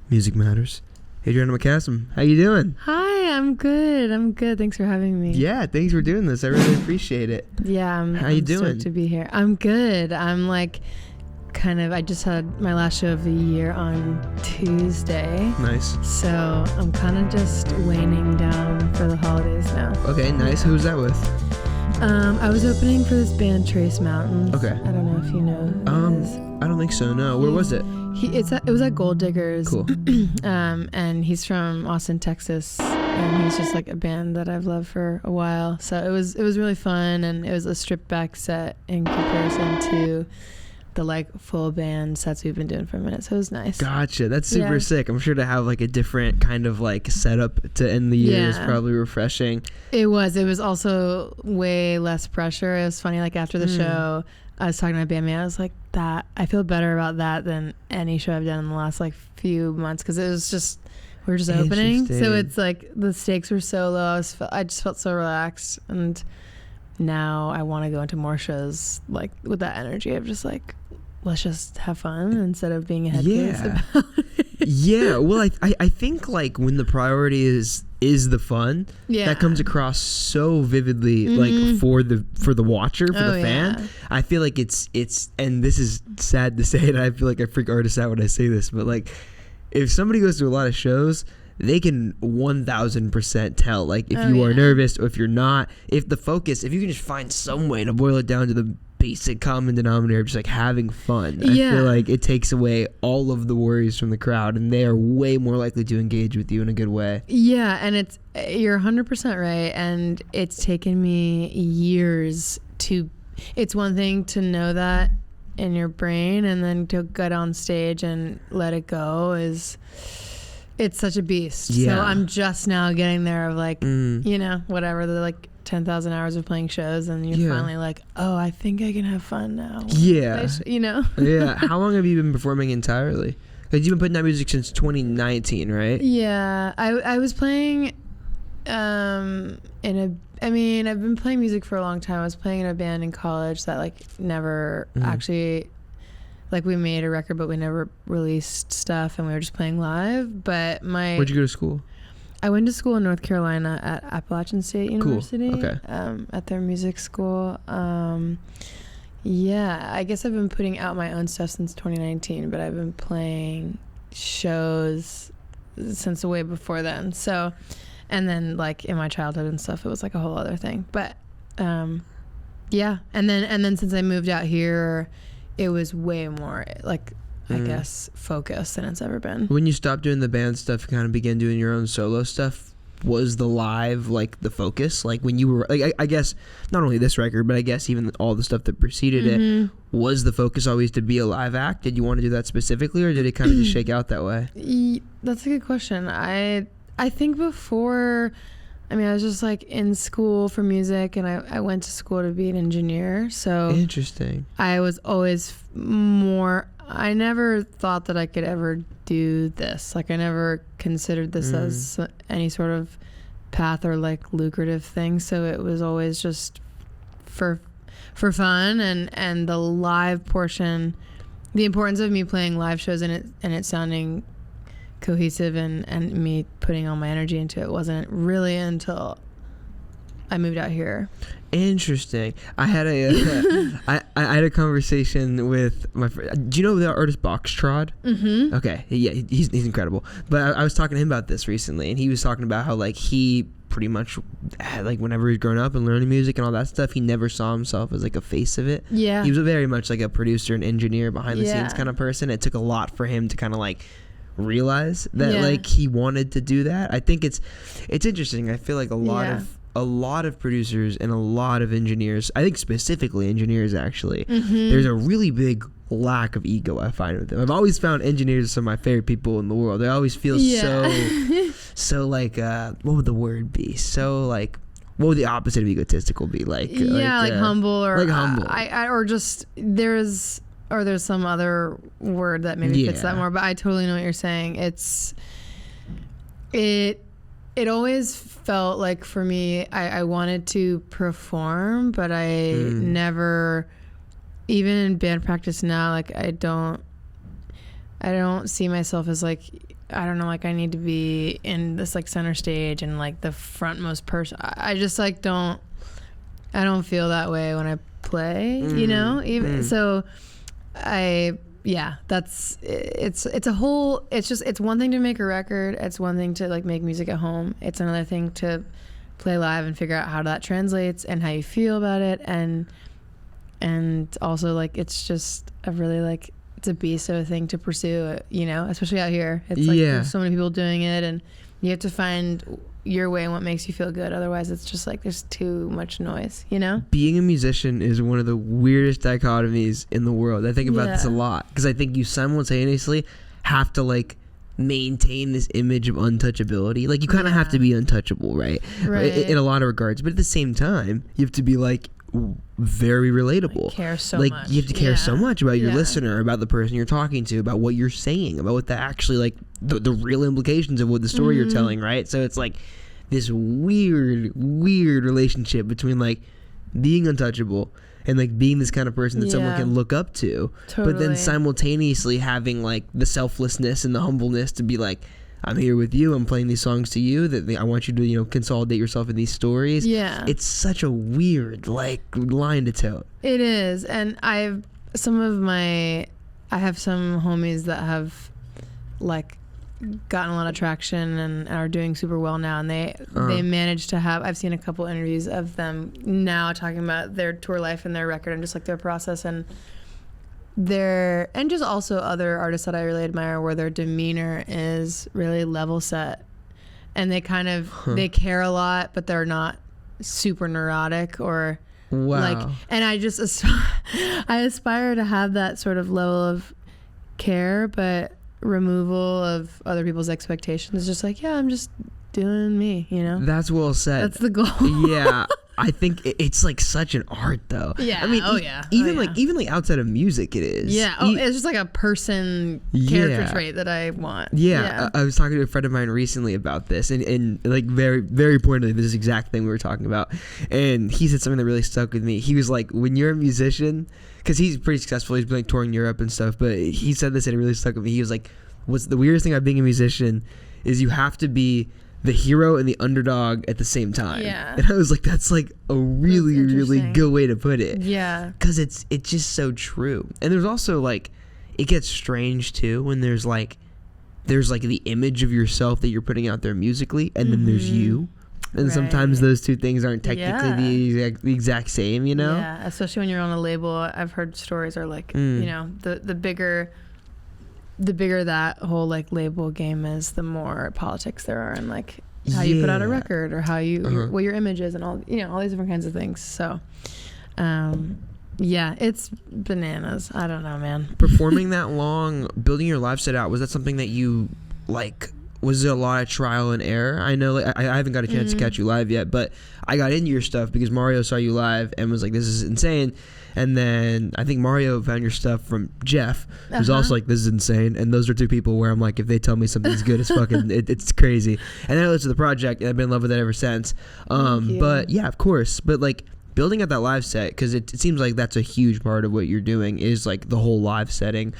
Music Matters. Adriana McCassim, how you doing? Hi, I'm good. Thanks for having me. Yeah, thanks for doing this. I really appreciate it. Yeah, How you doing? Stoked to be here. I'm good. I'm like I just had my last show of the year on Tuesday. Nice. So I'm kind of just waning down for the holidays now. Okay, nice. Who's that with? I was opening for this band Trace Mountains. Okay. I don't know if you know who it is. I don't think so, no. Where was it? It was at Gold Diggers. Cool. And he's from Austin, Texas, and he's just like a band that I've loved for a while. So it was really fun, and it was a stripped back set in comparison to the like full band sets we've been doing for a minute. So it was nice. Gotcha. That's super sick. I'm sure to have like a different kind of like setup to end the year is probably refreshing. It was also way less pressure. It was funny, like after the show, I was talking to my bandmate. I was like, that I feel better about that than any show I've done in the last like few months, because it was just we were just opening, so it's like the stakes were so low. I just felt so relaxed, and now I want to go into more shows like with that energy of just like, let's just have fun instead of being a head case about it. Yeah, well, I think like when the priority is the fun, that comes across so vividly, like for the watcher, for the fan. I feel like it's and this is sad to say, and I feel like I freak artists out when I say this, but like if somebody goes to a lot of shows, they can 1000% tell like if you are nervous or if you're not, if you can just find some way to boil it down to the basic common denominator of just like having fun. I feel like it takes away all of the worries from the crowd, and they are way more likely to engage with you in a good way. Yeah, and you're 100% right, and it's taken me years to. It's one thing to know that in your brain, and then to get on stage and let it go it's such a beast. Yeah. So I'm just now getting there of like, whatever, the like 10,000 hours of playing shows, and you're finally like, oh, I think I can have fun now. Yeah. Yeah. How long have you been performing entirely? Because you've been putting out music since 2019, right? Yeah. I was playing I've been playing music for a long time. I was playing in a band in college that like never actually, like we made a record, but we never released stuff, and we were just playing live. But Where'd you go to school? I went to school in North Carolina at Appalachian State University. Cool. Okay. At their music school. I guess I've been putting out my own stuff since 2019, but I've been playing shows since way before then. So, and then like in my childhood and stuff, it was like a whole other thing. But and then since I moved out here, it was way more like, I guess, focused than it's ever been. When you stopped doing the band stuff and kind of began doing your own solo stuff, was the live like the focus? Like when you were like, I guess not only this record, but I guess even all the stuff that preceded it, was the focus always to be a live act? Did you want to do that specifically, or did it kind of just shake out that way? That's a good question. I think before, I was just like in school for music, and I went to school to be an engineer. So interesting. I was always I never thought that I could ever do this. Like I never considered this as any sort of path or like lucrative thing. So it was always just for fun, and the live portion, the importance of me playing live shows and it sounding cohesive and me putting all my energy into it wasn't really until I moved out here. Interesting. I had I had a conversation with my friend. Do you know the artist Boxtrod? Mm-hmm. Okay, yeah, he's incredible. But I was talking to him about this recently, and he was talking about how like he pretty much like whenever he's grown up and learning music and all that stuff, he never saw himself as like a face of it. Yeah, he was very much like a producer and engineer behind the scenes kind of person. It took a lot for him to kind of like realize that like he wanted to do that. I think it's interesting. I feel like a lot of producers and a lot of engineers, I think specifically engineers actually, there's a really big lack of ego I find with them. I've always found engineers some of my favorite people in the world. They always feel so like what would the word be? So like, what would the opposite of egotistical be? Like humble, or like humble. or just there's some other word that maybe fits that more, but I totally know what you're saying. It always felt like for me, I wanted to perform, but I never, even in band practice now, like I don't see myself as like I don't know, like I need to be in this like center stage and like the frontmost person. I just like I don't feel that way when I play, you know, even so it's one thing to make a record. It's one thing to like make music at home. It's another thing to play live and figure out how that translates and how you feel about it. And also like, it's just a really like, it's a beast of a thing to pursue, you know, especially out here. It's like there's so many people doing it and you have to find your way and what makes you feel good. Otherwise it's just like there's too much noise, you know. Being a musician is one of the weirdest dichotomies in the world. I think about this a lot because I think you simultaneously have to like maintain this image of untouchability. Like you kind of have to be untouchable, right? In a lot of regards, but at the same time you have to be like very relatable. Like care so like much. You have to care so much about your listener, about the person you're talking to, about what you're saying, about what the actually like the real implications of what the story you're telling, right? So it's like this weird relationship between like being untouchable and like being this kind of person that someone can look up to, but then simultaneously having like the selflessness and the humbleness to be like, I'm here with you. I'm playing these songs to you. That I want you to, you know, consolidate yourself in these stories. Yeah, it's such a weird like line to toe. It is, and I have some homies that have like gotten a lot of traction and are doing super well now, and they managed to have. I've seen a couple interviews of them now talking about their tour life and their record and just like their process and just also other artists that I really admire where their demeanor is really level set and they kind of they care a lot but they're not super neurotic or like, and I just I aspire to have that sort of level of care but removal of other people's expectations. Just like, I'm just doing me, you know. That's well said. That's the goal. Yeah, I think it's like such an art though. Yeah. I mean, even like outside of music, it is. Yeah. It's just like a person character trait that I want. Yeah. I was talking to a friend of mine recently about this, and like very very pointedly this exact thing we were talking about, and he said something that really stuck with me. He was like, when you're a musician, because he's pretty successful, he's been like touring Europe and stuff, but he said this and it really stuck with me. He was like, what's the weirdest thing about being a musician is you have to be the hero and the underdog at the same time. Yeah. And I was like, that's like a really, really good way to put it. Yeah. Because it's just so true. And there's also like, it gets strange too when there's like the image of yourself that you're putting out there musically, and then there's you. And sometimes those two things aren't technically the exact same, you know? Yeah, especially when you're on a label. I've heard stories are like, you know, the bigger that whole like label game is, the more politics there are and like how you put out a record or how you what your image is and all, you know, all these different kinds of things. So it's bananas. I don't know, man. Performing that long, building your live set out, was that something that you like? Was it a lot of trial and error? I know like, I haven't got a chance to catch you live yet, but I got into your stuff because Mario saw you live and was like, this is insane. And then I think Mario found your stuff from Jeff, who's also like, this is insane. And those are two people where I'm like, if they tell me something's good, it's fucking, it's crazy. And then I listened to the project and I've been in love with it ever since. But yeah, of course. But like building up that live set, because it seems like that's a huge part of what you're doing is like the whole live setting.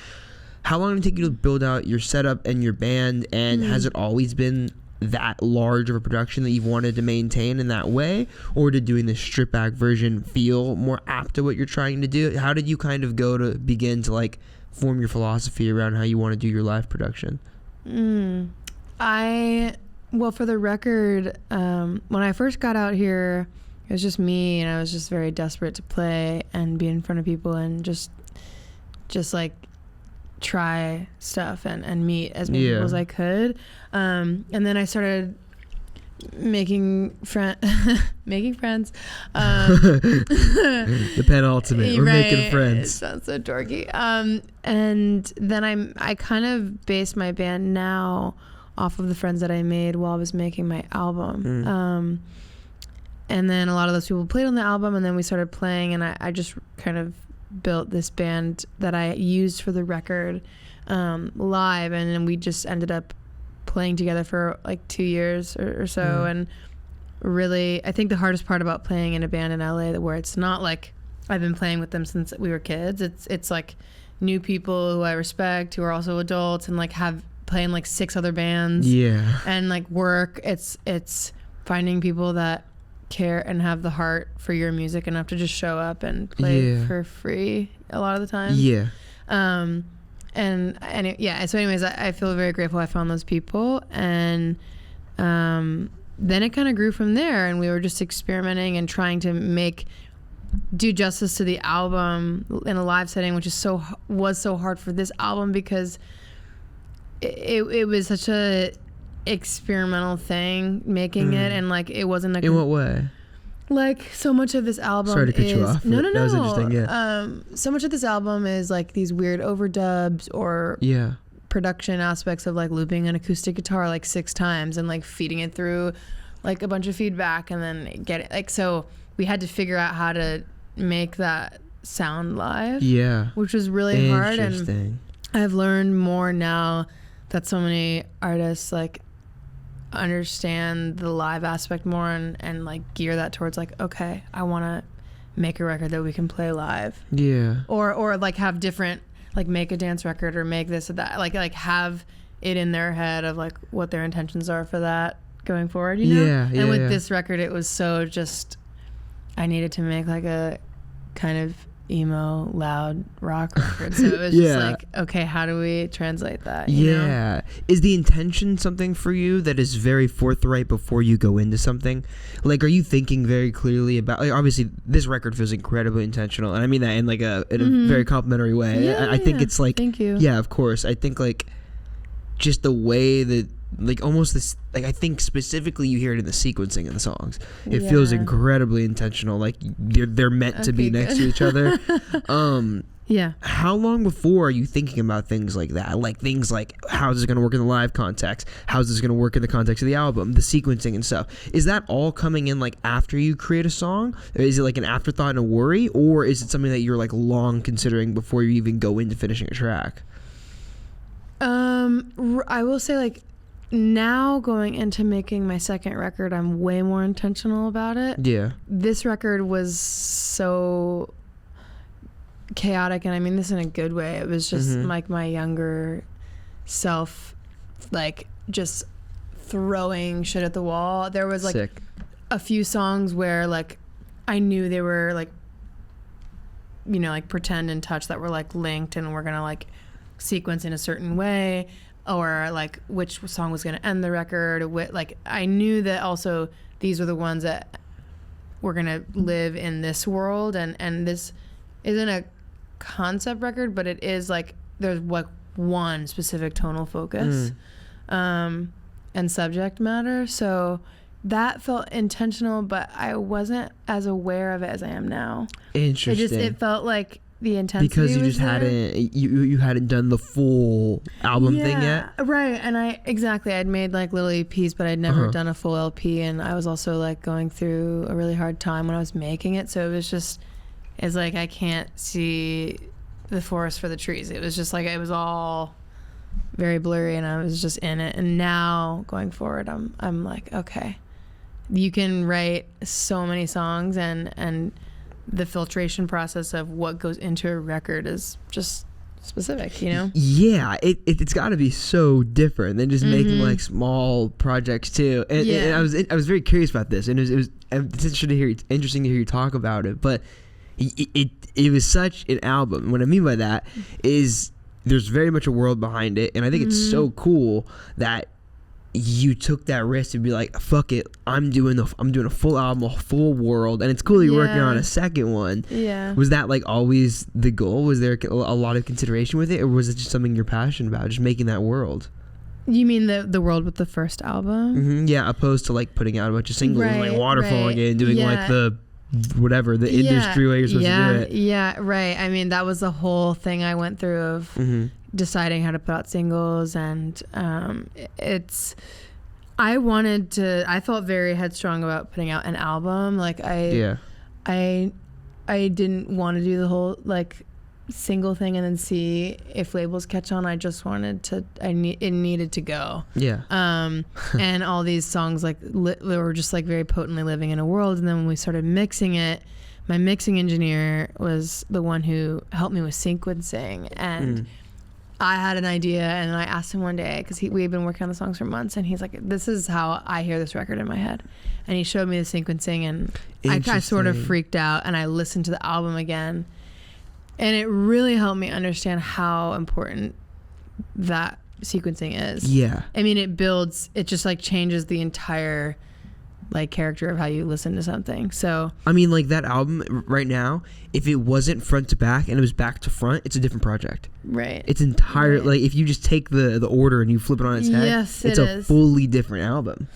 How long did it take you to build out your setup and your band? And has it always been that large of a production that you've wanted to maintain in that way? Or did doing the stripped back version feel more apt to what you're trying to do? How did you kind of go to begin to like form your philosophy around how you want to do your live production? Well, for the record, when I first got out here, it was just me and I was just very desperate to play and be in front of people and just like try stuff and meet as many people as I could. And then I started making friends. The penultimate. We're making friends. It sounds so dorky. And then I kind of based my band now off of the friends that I made while I was making my album. And then a lot of those people played on the album, and then we started playing, and I just kind of built this band that I used for the record live, and then we just ended up playing together for like 2 years or so. And really, I think the hardest part about playing in a band in LA, where it's not like I've been playing with them since we were kids, it's like new people who I respect, who are also adults and like have playing like 6 other bands. Yeah. And like work. It's finding people that care and have the heart for your music enough to just show up and play for free a lot of the time. Yeah. So anyways, I feel very grateful I found those people, and then it kind of grew from there, and we were just experimenting and trying to do justice to the album in a live setting, which was so hard for this album because it was such a experimental thing making it, and like it wasn't like in what way? Like so much of this album Sorry to cut you off. No. That was interesting. Yeah. So much of this album is like these weird overdubs or production aspects of like looping an acoustic guitar like 6 times and like feeding it through like a bunch of feedback and then get it like, so we had to figure out how to make that sound live. Yeah. Which was really hard, and I've learned more now that so many artists like understand the live aspect more and like gear that towards like, okay, I want to make a record that we can play live. Yeah. Or like have different, like make a dance record or make this or that, like have it in their head of like what their intentions are for that going forward, you know? Yeah. And with this record, it was so just, I needed to make like a kind of emo loud rock record, so it was just like, okay, how do we translate that, you know? Is the intention something for you that is very forthright before you go into something? Like, are you thinking very clearly about, like, obviously this record feels incredibly intentional, and I mean that in like a very complimentary way. I think it's like, thank you. Yeah, of course. I think like just the way that like almost this, like I think specifically you hear it in the sequencing of the songs. It feels incredibly intentional, like they're meant to be next to each other. How long before are you thinking about things like that? Like things like, how's this going to work in the live context? How's this going to work in the context of the album, the sequencing and stuff? Is that all coming in like after you create a song? Or is it like an afterthought and a worry? Or is it something that you're like long considering before you even go into finishing a track? I will say like, now going into making my second record, I'm way more intentional about it. Yeah. This record was so chaotic, and I mean this in a good way. It was just like my younger self, like just throwing shit at the wall. There was like a few songs where like I knew they were like, you know, like Pretend and Touch that were like linked and we're gonna like sequence in a certain way, or like which song was going to end the record. Like I knew that also these were the ones that were going to live in this world, and this isn't a concept record, but it is like there's like one specific tonal focus and subject matter, so that felt intentional, but I wasn't as aware of it as I am now. Interesting. It felt like the intensity because you just hadn't you hadn't done the full album thing yet, right? And I'd made like little EPs, but I'd never done a full LP, and I was also like going through a really hard time when I was making it, so it's like I can't see the forest for the trees. It was just like it was all very blurry, and I was just in it. And now going forward, I'm like, okay, you can write so many songs, and the filtration process of what goes into a record is just specific, you know? Yeah, it's got to be so different than just making like small projects too. And I was very curious about this, and it's interesting to hear you talk about it. But it was such an album. What I mean by that is there's very much a world behind it, and I think it's so cool that you took that risk to be like, fuck it, I'm doing a full album, a full world, and it's cool that you're working on a second one. Yeah. Was that like always the goal? Was there a lot of consideration with it, or was it just something you're passionate about, just making that world? You mean the world with the first album? Yeah, opposed to like putting out a bunch of singles and like waterfalling it and doing like the whatever, the industry way you're supposed to do it. Yeah, right. I mean, that was the whole thing I went through of deciding how to put out singles, and I felt very headstrong about putting out an album. Like I didn't want to do the whole like single thing and then see if labels catch on. I just wanted to, it needed to go. Yeah. And all these songs like they were just like very potently living in a world. And then when we started mixing it, my mixing engineer was the one who helped me with sequencing, and I had an idea, and I asked him one day, because we had been working on the songs for months, and he's like, this is how I hear this record in my head. And he showed me the sequencing, and I sort of freaked out, and I listened to the album again. And it really helped me understand how important that sequencing is. Yeah. I mean, it just like changes the entire like character of how you listen to something. So I mean, like that album right now, if it wasn't front to back and it was back to front, it's a different project. Right. It's entire like if you just take the order and you flip it on its head, yes, it's a fully different album.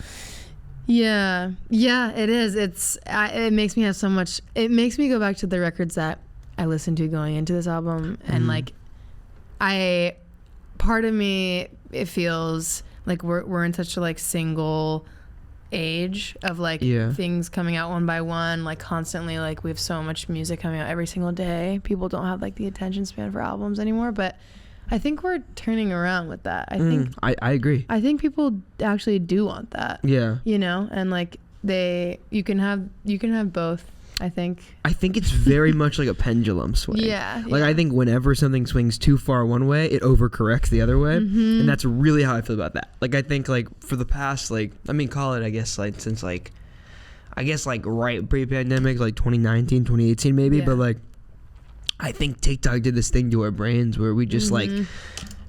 Yeah, it is. It makes me have so much. It makes me go back to the records that I listened to going into this album, and like part of me, it feels like we're in such a like single age of like things coming out one by one, like constantly, like we have so much music coming out every single day. People don't have like the attention span for albums anymore, but I think we're turning around with that. I agree. I think people actually do want that. Yeah. You know, and like you can have both. I think it's very much like a pendulum swing. Yeah. Like I think whenever something swings too far one way, it overcorrects the other way, and that's really how I feel about that. Like I think like for the past call it I guess like since like right pre-pandemic, like 2019, 2018 maybe, but like I think TikTok did this thing to our brains where we just like.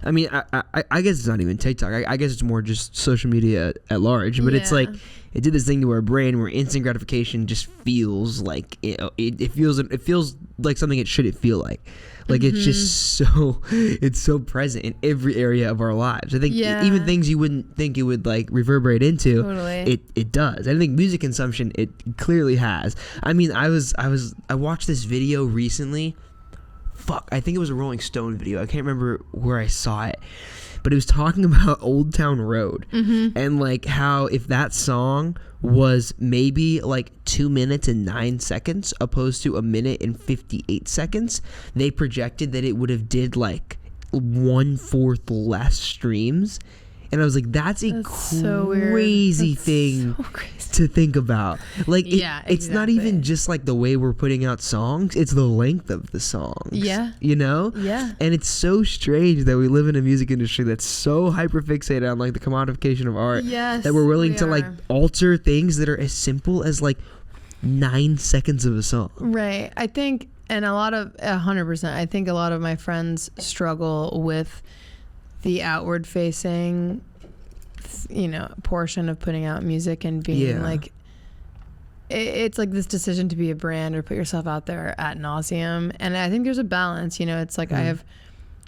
I mean, I guess it's not even TikTok. I guess it's more just social media at large. But it's like it did this thing to our brain where instant gratification just feels like it feels like something it shouldn't feel like. Like it's just it's so present in every area of our lives. I think even things you wouldn't think it would like reverberate into, it does. I think music consumption it clearly has. I mean, I watched this video recently. I think it was a Rolling Stone video. I can't remember where I saw it, but it was talking about Old Town Road and like how if that song was maybe like 2 minutes and 9 seconds opposed to 1 minute and 58 seconds, they projected that it would have did like 1/4 less streams. And I was like, that's crazy thing to think about. Like, it's not even just like the way we're putting out songs. It's the length of the songs. Yeah. You know? Yeah. And it's so strange that we live in a music industry that's so hyperfixated on like the commodification of art. Yes, that we're willing to like alter things that are as simple as like 9 seconds of a song. Right. I think, and 100%, I think a lot of my friends struggle with the outward facing, portion of putting out music and being like, it's like this decision to be a brand or put yourself out there ad nauseum. And I think there's a balance, it's like I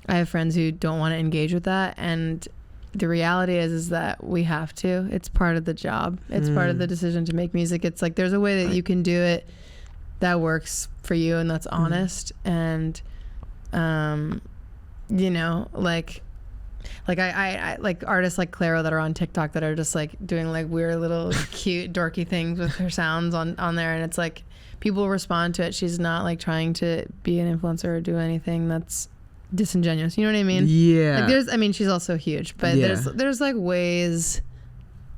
have friends who don't want to engage with that. And the reality is that we have to. It's part of the job. It's part of the decision to make music. It's like, there's a way that you can do it that works for you and that's honest. And, like I like artists like Clairo that are on TikTok that are just like doing like weird little cute dorky things with her sounds on there, and it's like people respond to it. She's not like trying to be an influencer or do anything that's disingenuous. You know what I mean? Yeah. Like she's also huge, but there's like ways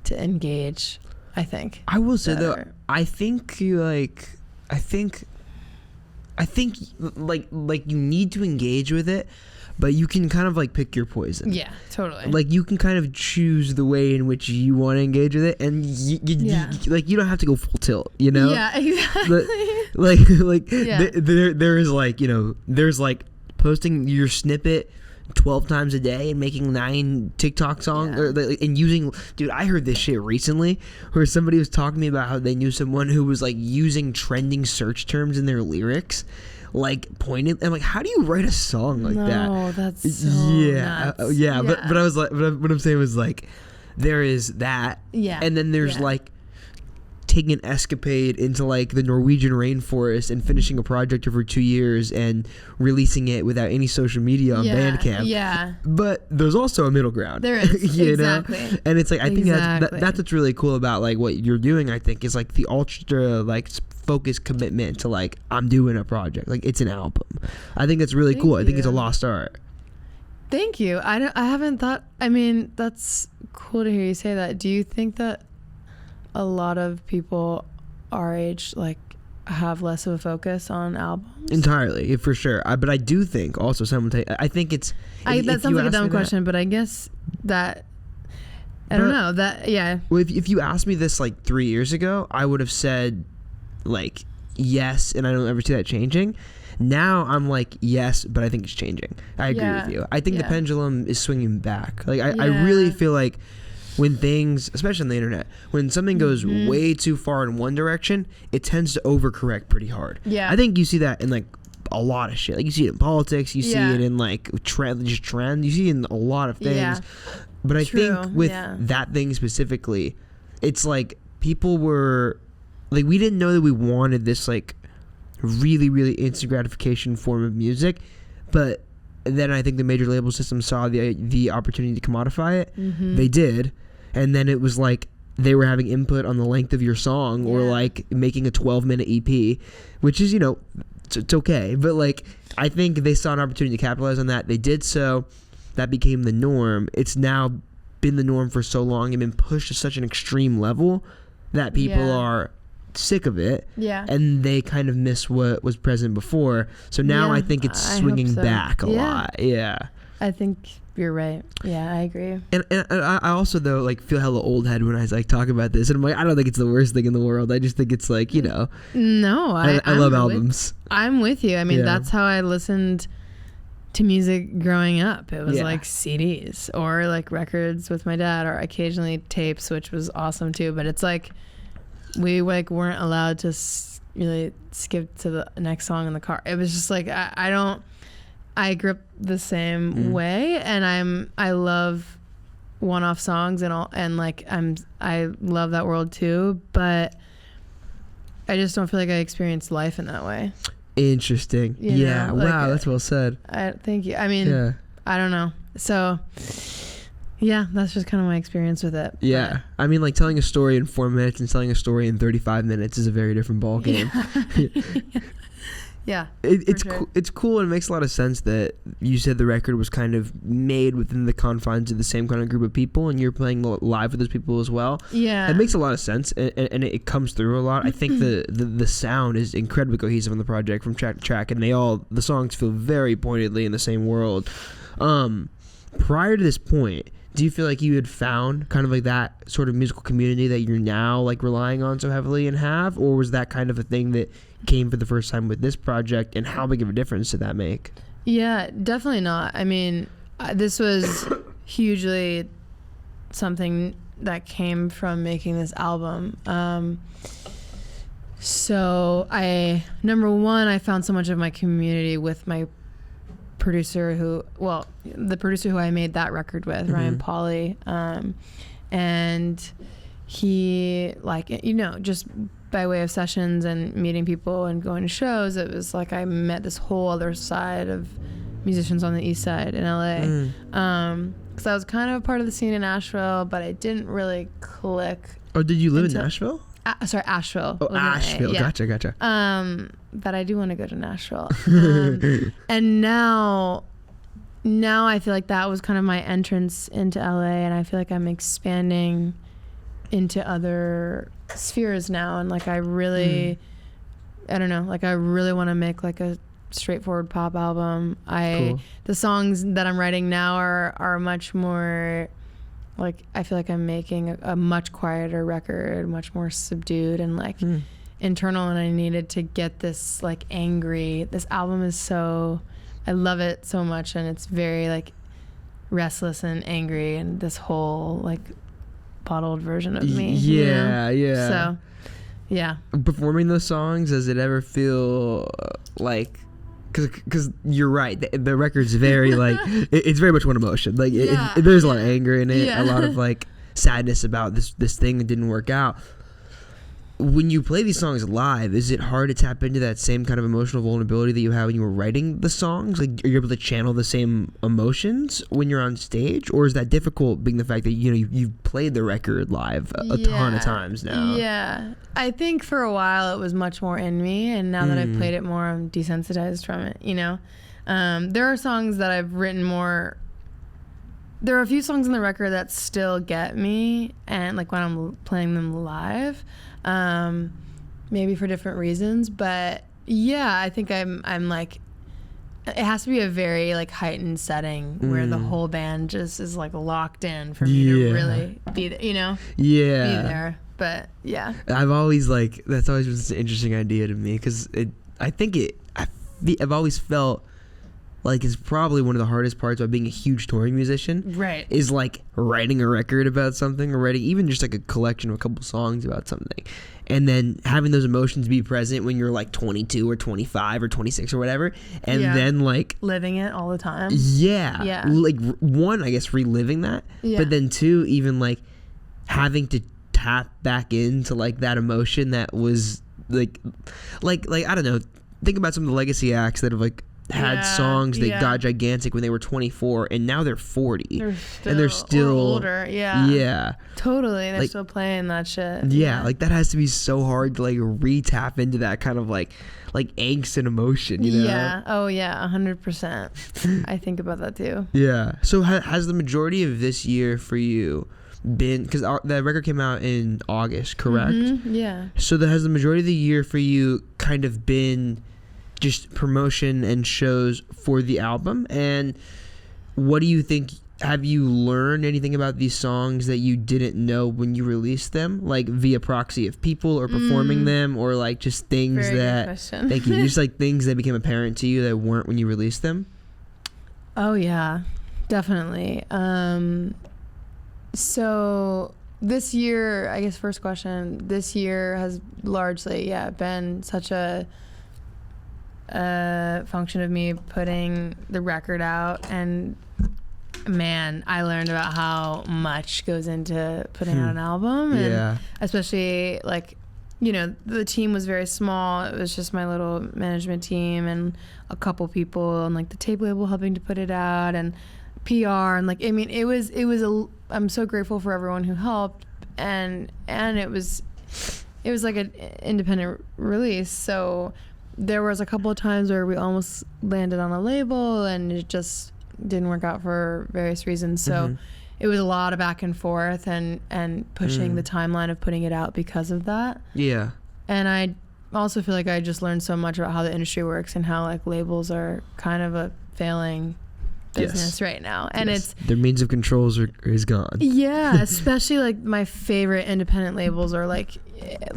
to engage. I think. I will say though, I think you need to engage with it. But you can kind of like pick your poison. Yeah, totally. Like you can kind of choose the way in which you want to engage with it, and you don't have to go full tilt, Yeah, exactly. There is like there's like posting your snippet 12 times a day and making 9 TikTok songs and using. Dude, I heard this shit recently where somebody was talking to me about how they knew someone who was like using trending search terms in their lyrics. Like pointed, I'm like, how do you write a song like that? No, that's so nuts. But I was like, what I'm saying was like, there is that, and then there's like taking an escapade into like the Norwegian rainforest and finishing a project over 2 years and releasing it without any social media on Bandcamp. Yeah, but there's also a middle ground. There is, exactly. And it's like I think that's what's really cool about like what you're doing. I think is like the ultra like focused commitment to like I'm doing a project, like it's an album. I think that's really cool. I think it's a lost art. Thank you. I haven't thought. I mean, that's cool to hear you say that. Do you think that a lot of people our age like have less of a focus on albums. Entirely, for sure. But I do think also I think it's... That sounds like a dumb question, but I guess that... I don't know. That, yeah. Well, if you asked me this like 3 years ago, I would have said like yes, and I don't ever see that changing. Now I'm like yes, but I think it's changing. I agree with you. I think the pendulum is swinging back. Like I really feel like when things, especially on the internet, when something goes way too far in one direction, it tends to overcorrect pretty hard. Yeah. I think you see that in like a lot of shit. Like you see it in politics, you see it in like trend, you see it in a lot of things. Yeah. But I think with that thing specifically, it's like people were like, we didn't know that we wanted this like really, really instant gratification form of music, but then I think the major label system saw the opportunity to commodify it. They did, and then it was like they were having input on the length of your song or like making a 12-minute EP, which is, you know, it's okay, but like I think they saw an opportunity to capitalize on that. They did so. That became the norm. It's now been the norm for so long and been pushed to such an extreme level that people are sick of it. Yeah. And they kind of miss what was present before. So now I think it's swinging back a lot. Yeah. I think you're right. Yeah, I agree. And I also, though, like feel hella old head when I like talk about this. And I'm like, I don't think it's the worst thing in the world. I just think it's like, you know. No, I love albums. I'm with you. I mean, that's how I listened to music growing up. It was like CDs or like records with my dad, or occasionally tapes, which was awesome too. But it's like we like weren't allowed to really skip to the next song in the car. It was just like I grew up the same way, and I love one-off songs and all, and like I love that world too, but I just don't feel like I experienced life in that way. Interesting. Yeah. Like, wow, that's well said. Thank you. I mean, I don't know. So, yeah, that's just kind of my experience with it. Yeah. But I mean, like telling a story in 4 minutes and telling a story in 35 minutes is a very different ball game. Yeah. It's cool, and it makes a lot of sense that you said the record was kind of made within the confines of the same kind of group of people, and you're playing live with those people as well. Yeah. It makes a lot of sense, and it comes through a lot. I think the sound is incredibly cohesive on the project from track to track, and the songs feel very pointedly in the same world. Prior to this point, do you feel like you had found kind of like that sort of musical community that you're now like relying on so heavily and have, or was that kind of a thing that came for the first time with this project, and how big of a difference did that make? Yeah, definitely not. I mean, this was hugely something that came from making this album. So number one, I found so much of my community with my producer the producer who I made that record with, Ryan Pauly, and he, like, you know, just by way of sessions and meeting people and going to shows, it was like I met this whole other side of musicians on the east side in LA. Because I was kind of a part of the scene in Nashville, but I didn't really click. Oh, did you live in Nashville? Sorry, Asheville. Oh, Asheville. Gotcha. But I do want to go to Nashville. And now I feel like that was kind of my entrance into LA, and I feel like I'm expanding into other spheres now, and like I really I don't know, like I really want to make like a straightforward pop album. Cool. The songs that I'm writing now are much more like, I feel like I'm making a much quieter record, much more subdued and like internal, and I needed to get this like angry. This album is so, I love it so much, and it's very like restless and angry, and this whole like bottled version of me. Yeah, you know? Yeah. So, yeah. Performing those songs, does it ever feel like, because you're right, the record's very like it's very much one emotion. Like there's a lot of anger in it, a lot of like sadness about this thing that didn't work out. When you play these songs live, is it hard to tap into that same kind of emotional vulnerability that you had when you were writing the songs? Like, are you able to channel the same emotions when you're on stage, or is that difficult, being the fact that you've played the record live a ton of times now? Yeah, I think for a while it was much more in me, and now that I've played it more, I'm desensitized from it. You know, there are songs that I've written more. There are a few songs on the record that still get me, and like when I'm playing them live. maybe for different reasons, but yeah, I think I'm like, it has to be a very like heightened setting where the whole band just is like locked in for me to really be there, be there. But yeah, I've always that's always been an interesting idea to me, because I've always felt like it's probably one of the hardest parts about being a huge touring musician, right? Is like writing a record about something, or writing even just like a collection of a couple songs about something, and then having those emotions be present when you're like 22 or 25 or 26 or whatever, and then like living it all the time. Yeah. Like one, I guess reliving that, but then two, even like having to tap back into like that emotion that was like I don't know. Think about some of the legacy acts that have like had songs that got gigantic when they were 24, and now they're 40, and they're still older. Yeah, totally. They're still playing that shit. Like that has to be so hard to like re-tap into that kind of like angst and emotion, Yeah. Oh yeah, 100%. I think about that too. Yeah. So has the majority of this year for you been, because that record came out in August, correct? Yeah. So has the majority of the year for you kind of been just promotion and shows for the album? And what do you think, have you learned anything about these songs that you didn't know when you released them, like via proxy of people or performing them, or like just things thank you, just like things that became apparent to you that weren't when you released them? Oh yeah, definitely. So this year, I guess first question, this year has largely been such a function of me putting the record out, and man, I learned about how much goes into putting out an album, and especially like, the team was very small. It was just my little management team and a couple people on like the tape label helping to put it out, and PR, and like, I mean, it was I'm so grateful for everyone who helped, and it was like an independent release. So there was a couple of times where we almost landed on a label, and it just didn't work out for various reasons. So it was a lot of back and forth and pushing the timeline of putting it out because of that. Yeah. And I also feel like I just learned so much about how the industry works and how like labels are kind of a failing business right now, and it's their means of control is gone. Yeah, especially like my favorite independent labels are like, they have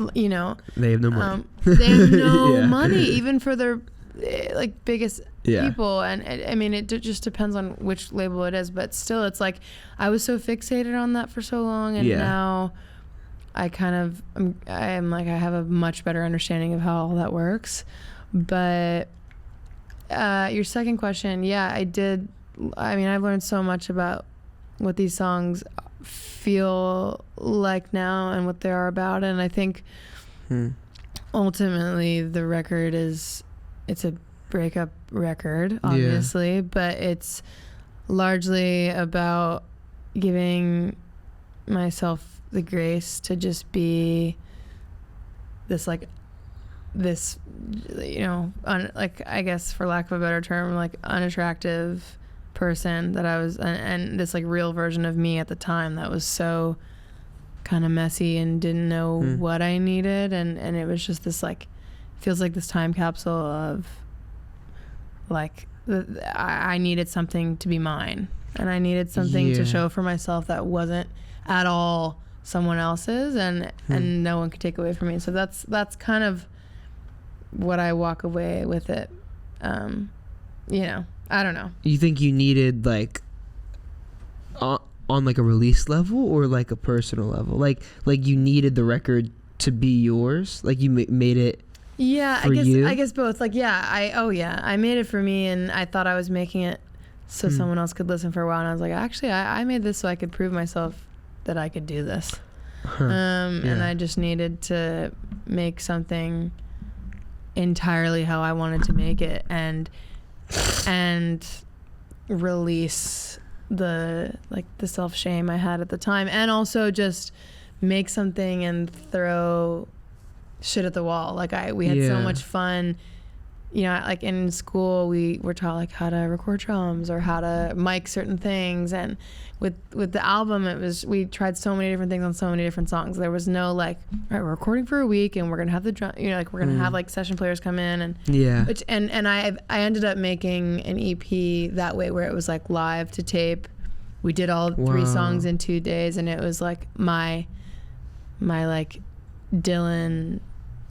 no money. They have no money, even for their like biggest people, and I mean it just depends on which label it is, but still, it's like I was so fixated on that for so long, and now I kind of I have a much better understanding of how all that works. But your second question, I did. I mean, I've learned so much about what these songs feel like now and what they are about, and I think ultimately the record it's a breakup record, obviously, but it's largely about giving myself the grace to just be this I guess for lack of a better term, like unattractive person that I was, and this like real version of me at the time that was so kind of messy and didn't know what I needed, and it was just this like, feels like this time capsule of like I needed something to be mine, and I needed something to show for myself that wasn't at all someone else's, and no one could take away from me. So that's kind of what I walk away with it. I don't know. You think you needed like on like a release level or like a personal level, like you needed the record to be yours, like you made it for you? I guess both. Like I made it for me, and I thought I was making it so someone else could listen for a while, and I was like, actually I made this so I could prove myself that I could do this. And I just needed to make something entirely how I wanted to make it, and release the self-shame I had at the time, and also just make something and throw shit at the wall. Like we had so much fun you know, like in school we were taught like how to record drums or how to mic certain things, and with the album we tried so many different things on so many different songs. There was no like, all right, we're recording for a week and we're gonna have the drum, you know, like we're gonna have like session players come in, and I ended up making an EP that way, where it was like live to tape. We did all 3 songs in 2 days, and it was like my like Dylan,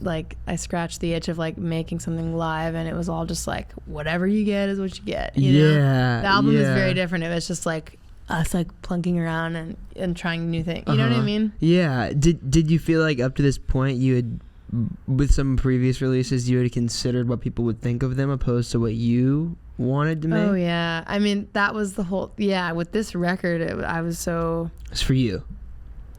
like I scratched the itch of like making something live, and it was all just like whatever you get is what you get, you know? The album is very different. It was just like us like plunking around and trying new things, you know what I mean? Did you feel like up to this point you had, with some previous releases, you had considered what people would think of them opposed to what you wanted to make? Oh yeah, I mean that was the whole, with this record I was so, it's for you.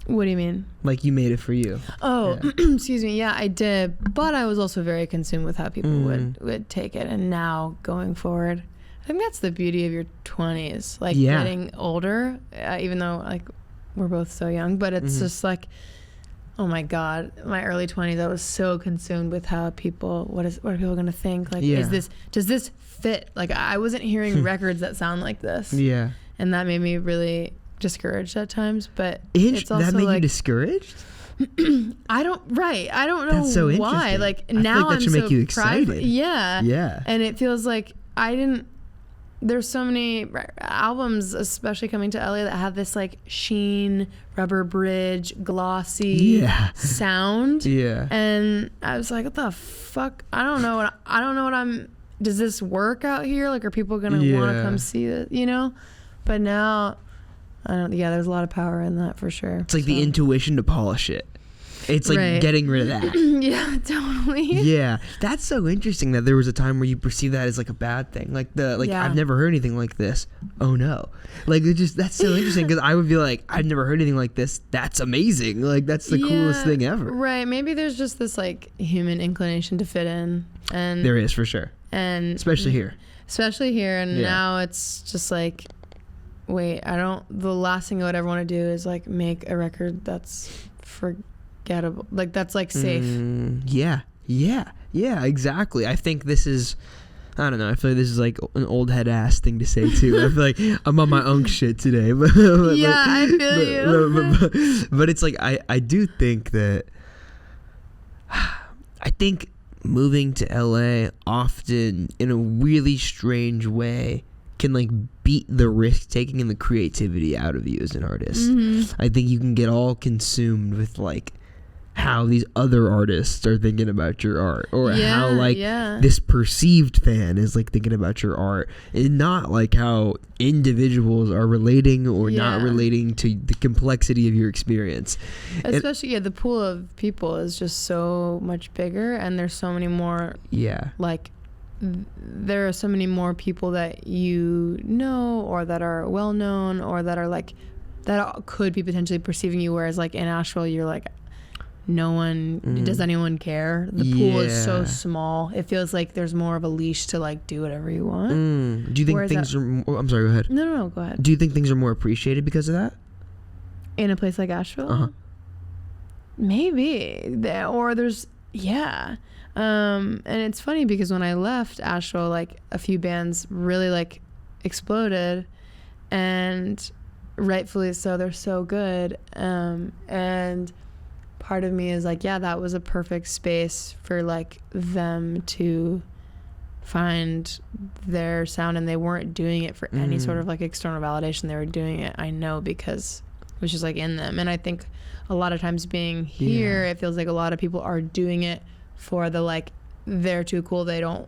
What do you mean? Like you made it for you. Oh, excuse me. Yeah, I did. But I was also very consumed with how people would take it. And now going forward, I think that's the beauty of your 20s. Like getting older, even though like we're both so young, but it's just like, oh my God, my early 20s, I was so consumed with how people, what are people going to think? Like, does this fit? Like I wasn't hearing records that sound like this. Yeah. And that made me really discouraged at times, but it's also that made like, you discouraged? I don't know. That's so why. Like I now like that should I'm make so you excited. Yeah. And it feels like there's so many albums, especially coming to LA, that have this like sheen, rubber bridge, glossy sound. Yeah. And I was like, what the fuck? I don't know what does this work out here? Like, are people gonna want to come see it? You know? But now, there's a lot of power in that for sure. It's like the intuition to polish it. It's like getting rid of that. Yeah, totally. Yeah. That's so interesting that there was a time where you perceive that as like a bad thing. Like I've never heard anything like this. Oh no. Like that's so interesting, because I would be like, I've never heard anything like this. That's amazing. Like that's the coolest thing ever. Right. Maybe there's just this like human inclination to fit in, and there is for sure. And especially here. And now it's just like, wait, the last thing I would ever want to do is like make a record that's forgettable. Like that's like safe. Yeah, exactly. I think this is, I don't know, I feel like this is like an old head ass thing to say too. I feel like I'm on my own shit today. I feel you. But it's like, I do think that, I think moving to LA often in a really strange way can like beat the risk taking and the creativity out of you as an artist. I think you can get all consumed with like how these other artists are thinking about your art, or how like this perceived fan is like thinking about your art, and not like how individuals are relating or not relating to the complexity of your experience. Especially the pool of people is just so much bigger, and there's so many more like there are so many more people that you know, or that are well known, or that are like that could be potentially perceiving you, whereas like in Asheville you're like, no one does anyone care. The pool is so small. It feels like there's more of a leash to like do whatever you want. Do you think things are more, I'm sorry, go ahead. No, go ahead. Do you think things are more appreciated because of that in a place like Asheville? Maybe or there's and it's funny because when I left Asheville, like a few bands really like exploded, and rightfully so. They're so good, and part of me is like, that was a perfect space for like them to find their sound, and they weren't doing it for any sort of like external validation. They were doing it, I know, because it was just like in them. And I think a lot of times being here, it feels like a lot of people are doing it for the like, they're too cool, they don't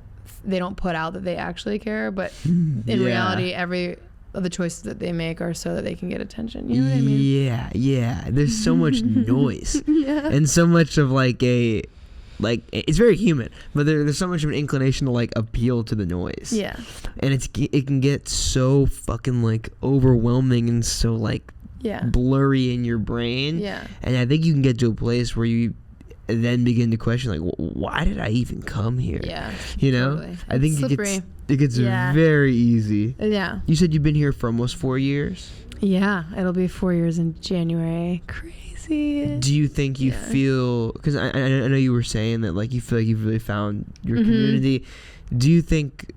put out that they actually care, but in reality every of the choices that they make are so that they can get attention. You know what I mean? There's so much noise and so much of like it's very human, but there's so much of an inclination to like appeal to the noise, and it can get so fucking like overwhelming and so like blurry in your brain, and I think you can get to a place where you then begin to question like, why did I even come here? You know, totally. I think it gets very easy. You said you've been here for almost 4 years. It'll be 4 years in January. Crazy. Do you think you feel, because I know you were saying that like you feel like you've really found your community, do you think,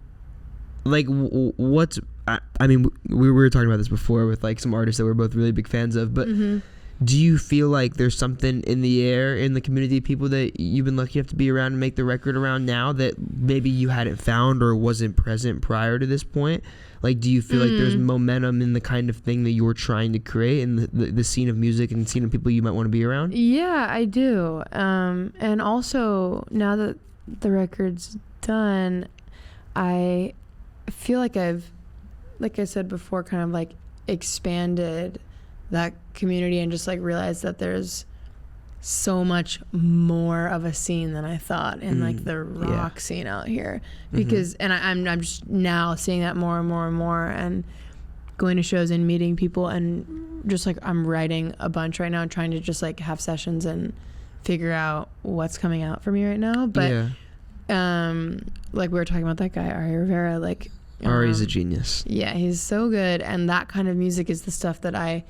like, what's, I mean, we were talking about this before with like some artists that we're both really big fans of, but do you feel like there's something in the air in the community of people that you've been lucky enough to be around and make the record around now that maybe you hadn't found or wasn't present prior to this point? Like, do you feel like there's momentum in the kind of thing that you're trying to create and the scene of music and the scene of people you might want to be around? Yeah, I do. And also, now that the record's done, I feel like I've, like I said before, kind of like expanded that community and just like realized that there's so much more of a scene than I thought in like the rock scene out here, because and I'm just now seeing that more and more and more, and going to shows and meeting people, and just like I'm writing a bunch right now and trying to just like have sessions and figure out what's coming out for me right now. But like we were talking about that guy Ari Rivera, like Ari's a genius. Yeah, he's so good, and that kind of music is the stuff that I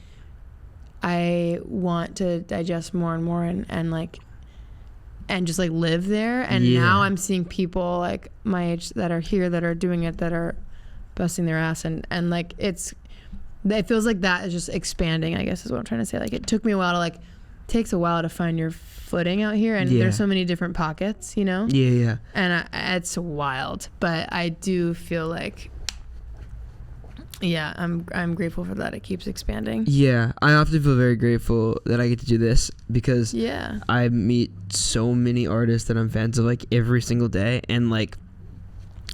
want to digest more and more, and like, and just like live there. And now I'm seeing people like my age that are here that are doing it, that are busting their ass, and like it feels like that is just expanding, I guess is what I'm trying to say. Like, it took me a while to like, takes a while to find your footing out here, and there's so many different pockets, you know? And it's wild, but I do feel like, I'm grateful for that. It keeps expanding. Yeah, I often feel very grateful that I get to do this, because I meet so many artists that I'm fans of like every single day, and like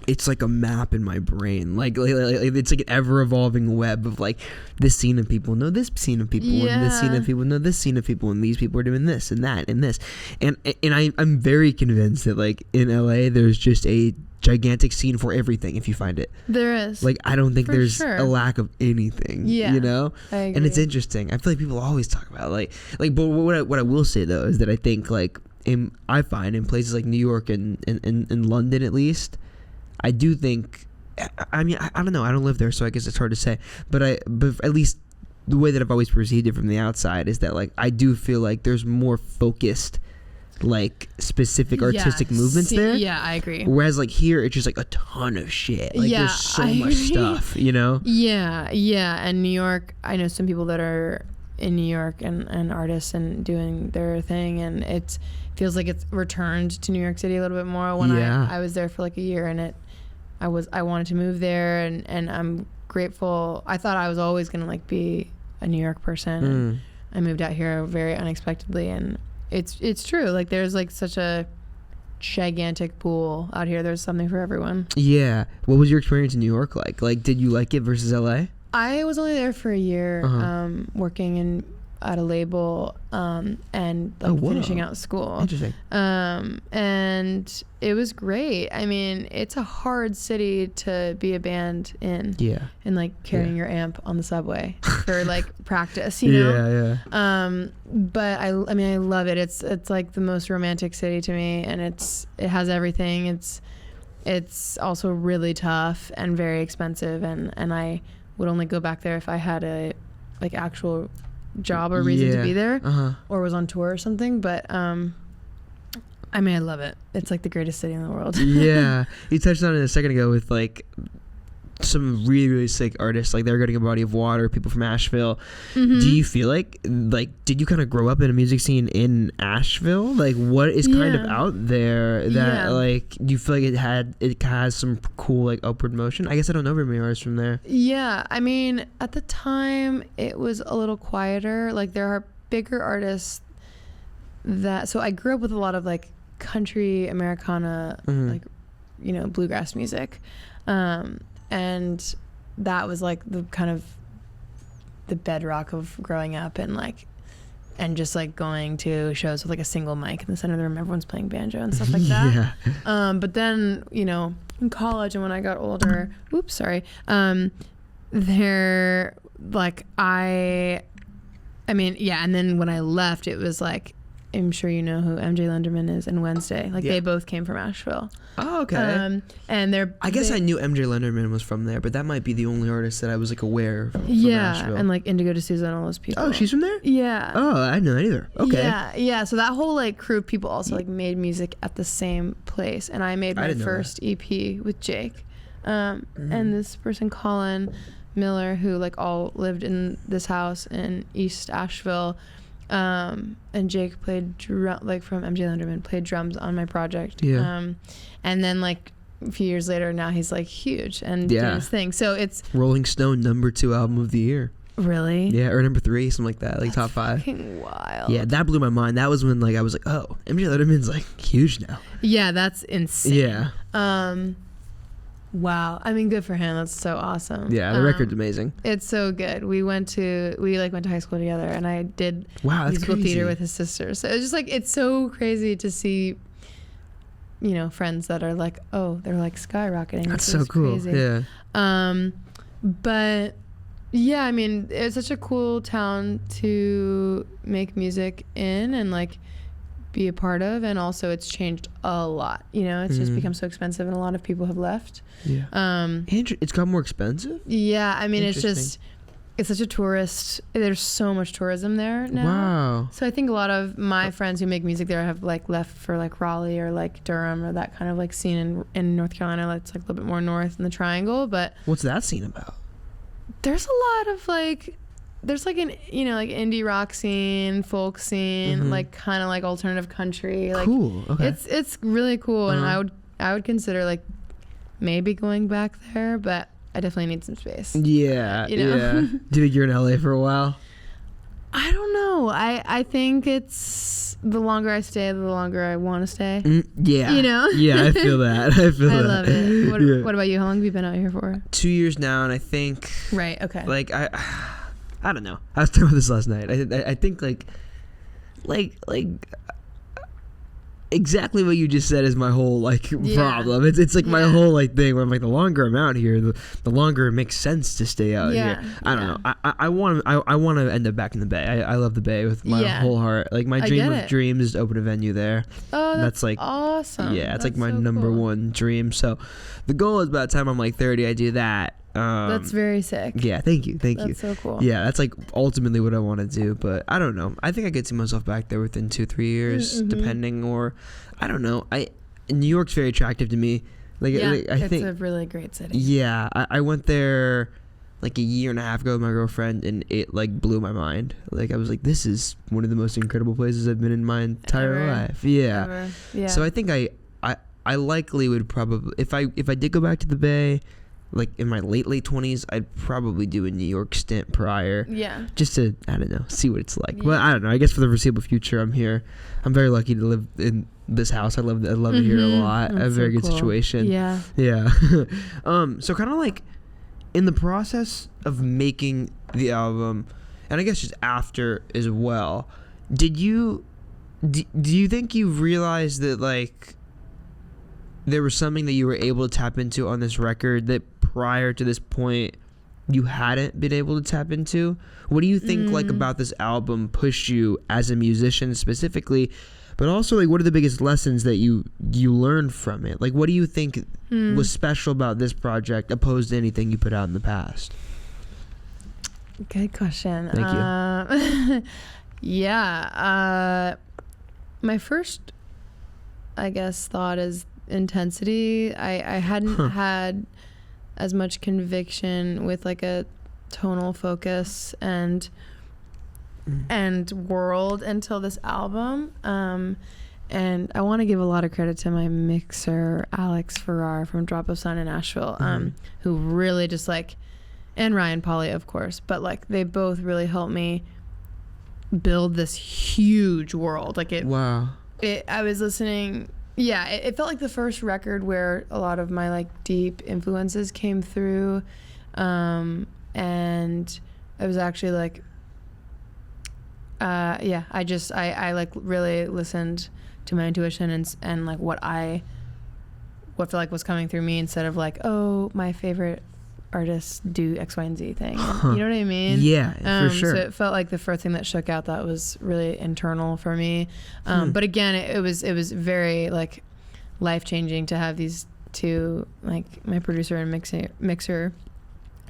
it's like a map in my brain. Like it's like an ever evolving web of like this scene of people know this scene of people, and this scene of people know this scene of people, and these people are doing this and that and this, and I'm very convinced that like in LA there's just a gigantic scene for everything if you find it. There is. Like, I don't think there's a lack of anything. You know? I agree. And it's interesting. I feel like people always talk about like but what I will say though is that I think like I find in places like New York and London at least, I do think, I mean, I don't know, I don't live there, so I guess it's hard to say, but at least the way that I've always perceived it from the outside is that like I do feel like there's more focused like specific artistic movements there. Yeah, I agree. Whereas like here it's just like a ton of shit. Like there's so much stuff, you know? Yeah. And New York, I know some people that are in New York and artists and doing their thing, and it feels like it's returned to New York City a little bit more. When I was there for like a year, and I wanted to move there, and I'm grateful. I thought I was always gonna like be a New York person, and I moved out here very unexpectedly, and it's true. Like, there's like such a gigantic pool out here. There's something for everyone. Yeah. What was your experience in New York like? Like, did you like it versus LA? I was only there for a year, working at a label, and like finishing out school. Interesting. And it was great. I mean, it's a hard city to be a band in. Yeah. And like carrying your amp on the subway for like practice, you know? Yeah. But I mean, I love it. It's like the most romantic city to me, and it has everything. It's also really tough and very expensive, and I would only go back there if I had a like actual job or reason to be there, or was on tour or something. But I mean, I love it. It's like the greatest city in the world. Yeah. You touched on it a second ago with like some really, really sick artists. Like, they're getting a body of water, people from Asheville. Do you feel like did you kind of grow up in a music scene in Asheville? Like, what is kind of out there that like, do you feel like it has some cool like upward motion? I guess I don't know very many artists from there. Yeah, I mean, at the time it was a little quieter. Like, there are bigger artists so I grew up with a lot of like country Americana, like, you know, bluegrass music. And that was like the kind of the bedrock of growing up, and just like going to shows with like a single mic in the center of the room, everyone's playing banjo and stuff like that. But then, you know, in college and when I got older, there, like, I mean, yeah. And then when I left, it was like I'm sure you know who MJ Lenderman is, and Wednesday. Like they both came from Asheville. Oh, okay. And I guess I knew MJ Lenderman was from there, but that might be the only artist that I was like aware of from Asheville. And like Indigo D'Souza and all those people. Oh, she's from there? Yeah. Oh, I didn't know that either. Okay. Yeah. So that whole like crew of people also like made music at the same place, and I made my first EP with Jake, and this person Colin Miller, who like all lived in this house in East Asheville. And Jake played like from MJ Lenderman played drums on my project. Yeah. And then like a few years later, now he's like huge and doing his thing. So it's Rolling Stone #2 album of the year. Really? Yeah, or #3, something like that, like That's top 5. Fucking wild. Yeah, that blew my mind. That was when like I was like, oh, MJ Lenderman's like huge now. Yeah, that's insane. Yeah. Wow. I mean, good for him. That's so awesome. Yeah, the record's amazing. It's so good. We went to high school together, and I did musical theater with his sister. So it's just like, it's so crazy to see, you know, friends that are like, oh, they're like skyrocketing. That's so cool. Crazy. Yeah. But yeah, I mean, it's such a cool town to make music in and like be a part of, and also it's changed a lot. You know, it's just become so expensive, and a lot of people have left. Yeah. It's got more expensive? Yeah, I mean, it's such a tourist. There's so much tourism there now. Wow. So I think a lot of my friends who make music there have like left for like Raleigh or like Durham or that kind of like scene in North Carolina. That's like a little bit more north in the Triangle. But what's that scene about? There's a lot of like, there's like an, you know, like indie rock scene, folk scene, like kind of like alternative country. Like, cool. Okay. It's really cool, and I would consider like maybe going back there, but I definitely need some space. Yeah. You know? Yeah. Do you think you're in LA for a while? I don't know. I think it's the longer I stay, the longer I want to stay. Yeah. You know? Yeah, I feel that. I love it. What about you? How long have you been out here for? 2 years now, and I think. Right. Okay. Like I don't know. I was talking about this last night. I think like exactly what you just said is my whole like problem. It's like my whole like thing where I'm like, the longer I'm out here, the longer it makes sense to stay out here. I don't know. I want to end up back in the Bay. I love the Bay with my whole heart. Like my dream of dreams is to open a venue there. Oh, that's like awesome. Yeah, it's like my number one dream. So the goal is by the time I'm like 30, I do that. That's very sick. Yeah, thank you. That's so cool. Yeah, that's like ultimately what I want to do, but I don't know. I think I could see myself back there within 2-3 years, depending, or I don't know. New York's very attractive to me. Like, I think it's a really great city. Yeah, I went there like a year and a half ago with my girlfriend, and it like blew my mind. Like I was like, this is one of the most incredible places I've been in my entire life. Yeah. So I think I likely would probably, if I did go back to the Bay, like in my late 20s, I'd probably do a New York stint prior. Yeah. Just to, I don't know, see what it's like. Yeah. But I don't know. I guess for the foreseeable future, I'm here. I'm very lucky to live in this house. I love it here a lot. I have a very good situation. Yeah. Yeah. So kind of like in the process of making the album, and I guess just after as well, do you think you realized that like there was something that you were able to tap into on this record that prior to this point you hadn't been able to tap into? What do you think like about this album pushed you as a musician specifically, but also like what are the biggest lessons that you learned from it? Like what do you think was special about this project opposed to anything you put out in the past? Good question. Thank you. My first, I guess, thought is intensity. I hadn't had as much conviction with like a tonal focus and world until this album, and I want to give a lot of credit to my mixer Alex Farrar from Drop of Sun in Nashville, who really just like, and Ryan Pauly of course, but like they both really helped me build this huge world. Like I was listening. Yeah, it felt like the first record where a lot of my like deep influences came through, and it was actually like, I like really listened to my intuition and like what felt like was coming through me instead of like, oh, my favorite artists do X, Y, and Z thing. And, you know what I mean? Yeah, for sure. So it felt like the first thing that shook out that was really internal for me. But again, it was very like life-changing to have these two, like my producer and mixer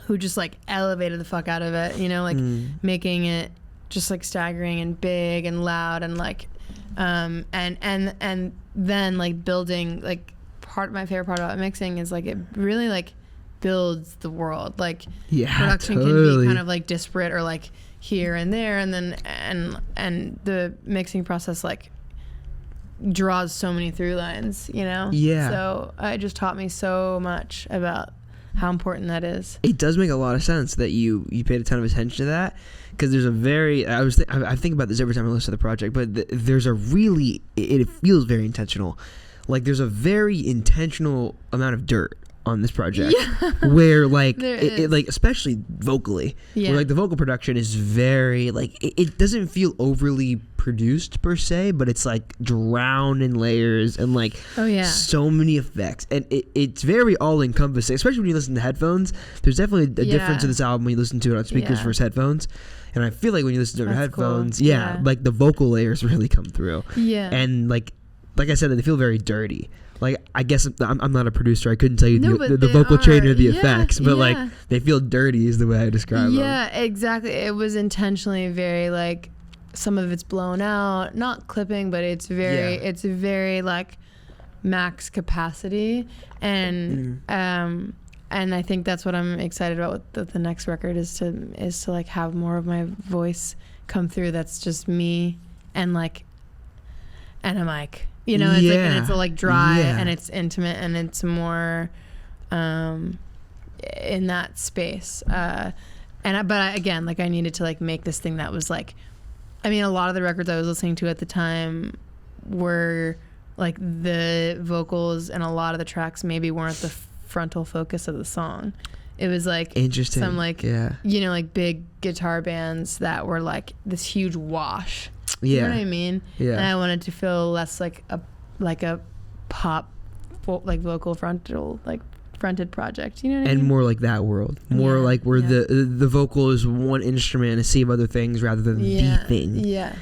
who just like elevated the fuck out of it, you know, like making it just like staggering and big and loud and like and then like building, like my favorite part about mixing is like it really like builds the world. Like production can be kind of like disparate or like here and there, and then and the mixing process like draws so many through lines, you know? Yeah. So it just taught me so much about how important that is. It does make a lot of sense that you paid a ton of attention to that, because there's a very I think about this every time I listen to the project, but there's a really it feels very intentional. Like there's a very intentional amount of dirt on this project, where like it like especially vocally, where like the vocal production is very like it doesn't feel overly produced per se, but it's like drowned in layers and like so many effects, and it's very all encompassing, especially when you listen to headphones. There's definitely a difference to this album when you listen to it on speakers versus headphones, and I feel like when you listen to it on headphones, cool. Like the vocal layers really come through, and like I said, they feel very dirty. Like, I guess I'm not a producer. I couldn't tell you the vocal chain or the effects, but like they feel dirty is the way I describe them. Yeah, exactly. It was intentionally very like, some of it's blown out, not clipping, but it's very like max capacity, and I think that's what I'm excited about with the next record is to like have more of my voice come through. That's just me and like and a mic. You know, it's like, and it's like dry and it's intimate and it's more in that space. But again, like I needed to like make this thing that was like, I mean, a lot of the records I was listening to at the time were like the vocals and a lot of the tracks maybe weren't the frontal focus of the song. It was like interesting. Some like, you know, like big guitar bands that were like this huge wash. You know what I mean? Yeah. And I wanted to feel less like a pop like vocal fronted project. You know what I mean? And more like that world. More like where the vocal is one instrument, a sea of other things rather than the thing. Yeah.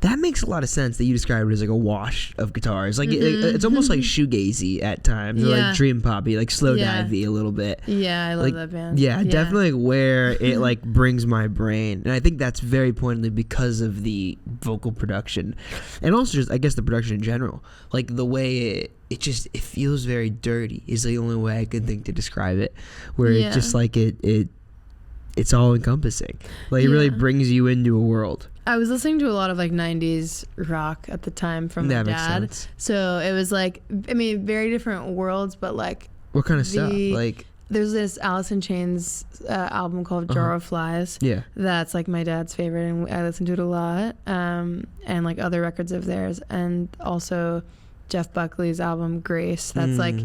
That makes a lot of sense that you described it as like a wash of guitars. Like it's almost like shoegazy at times, or like dream poppy, like slow divey a little bit. Yeah, I love that band. Yeah, definitely where it like brings my brain, and I think that's very pointedly because of the vocal production, and also just I guess the production in general, like the way it just feels very dirty is the only way I can think to describe it, where it just like it's all encompassing, like it really brings you into a world. I was listening to a lot of like 90s rock at the time from my dad, so it was like, I mean, very different worlds, but like what kind of stuff? Like there's this Alice in Chains album called Jar of Flies. That's like my dad's favorite, and I listen to it a lot. And like other records of theirs, and also Jeff Buckley's album Grace. That's like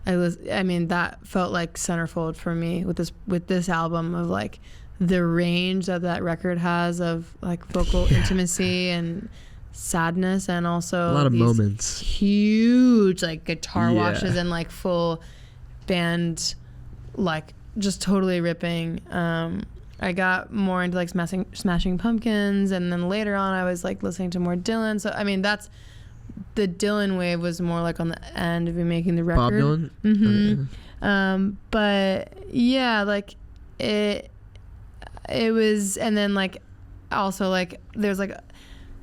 I mean that felt like centerfold for me with this album of like the range that record has of like vocal intimacy and sadness, and also a lot of moments, huge like guitar washes and like full band, like just totally ripping. I got more into like Smashing Pumpkins, and then later on I was like listening to more Dylan. So I mean that's the Dylan wave was more like on the end of me making the record. Bob Dylan? Okay. But yeah, like it was, and then like also like there's like,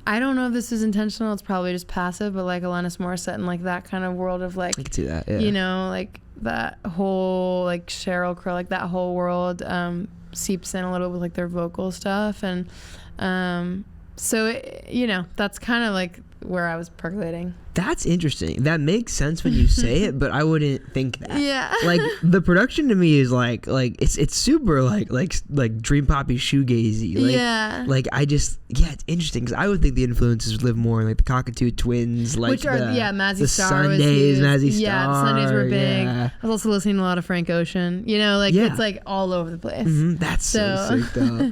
I don't know if this is intentional, it's probably just passive, but like Alanis Morissette and like that kind of world of like, I can see that, you know, like that whole like Sheryl Crow, like that whole world seeps in a little bit with like their vocal stuff, and so you know, that's kind of like where I was percolating. That's interesting. That makes sense when you say it, but I wouldn't think that. Yeah. Like the production to me is like it's super like dream poppy shoegazy. Like, Like I just it's interesting because I would think the influences live more in like the Cockatoo Twins, like which are Mazzy the Star Sundays, Mazzy Star. Yeah, the Sundays were big. I was also listening to a lot of Frank Ocean. You know, like it's like all over the place. That's so sick though.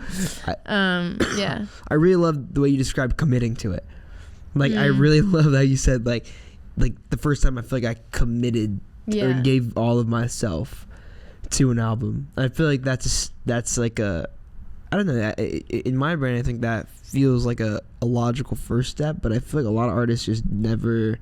I really love the way you described committing to it. Like I really love how you said like the first time I feel like I committed or gave all of myself to an album. I feel like that's like a, I don't know, in my brain I think that feels like a logical first step, but I feel like a lot of artists just never.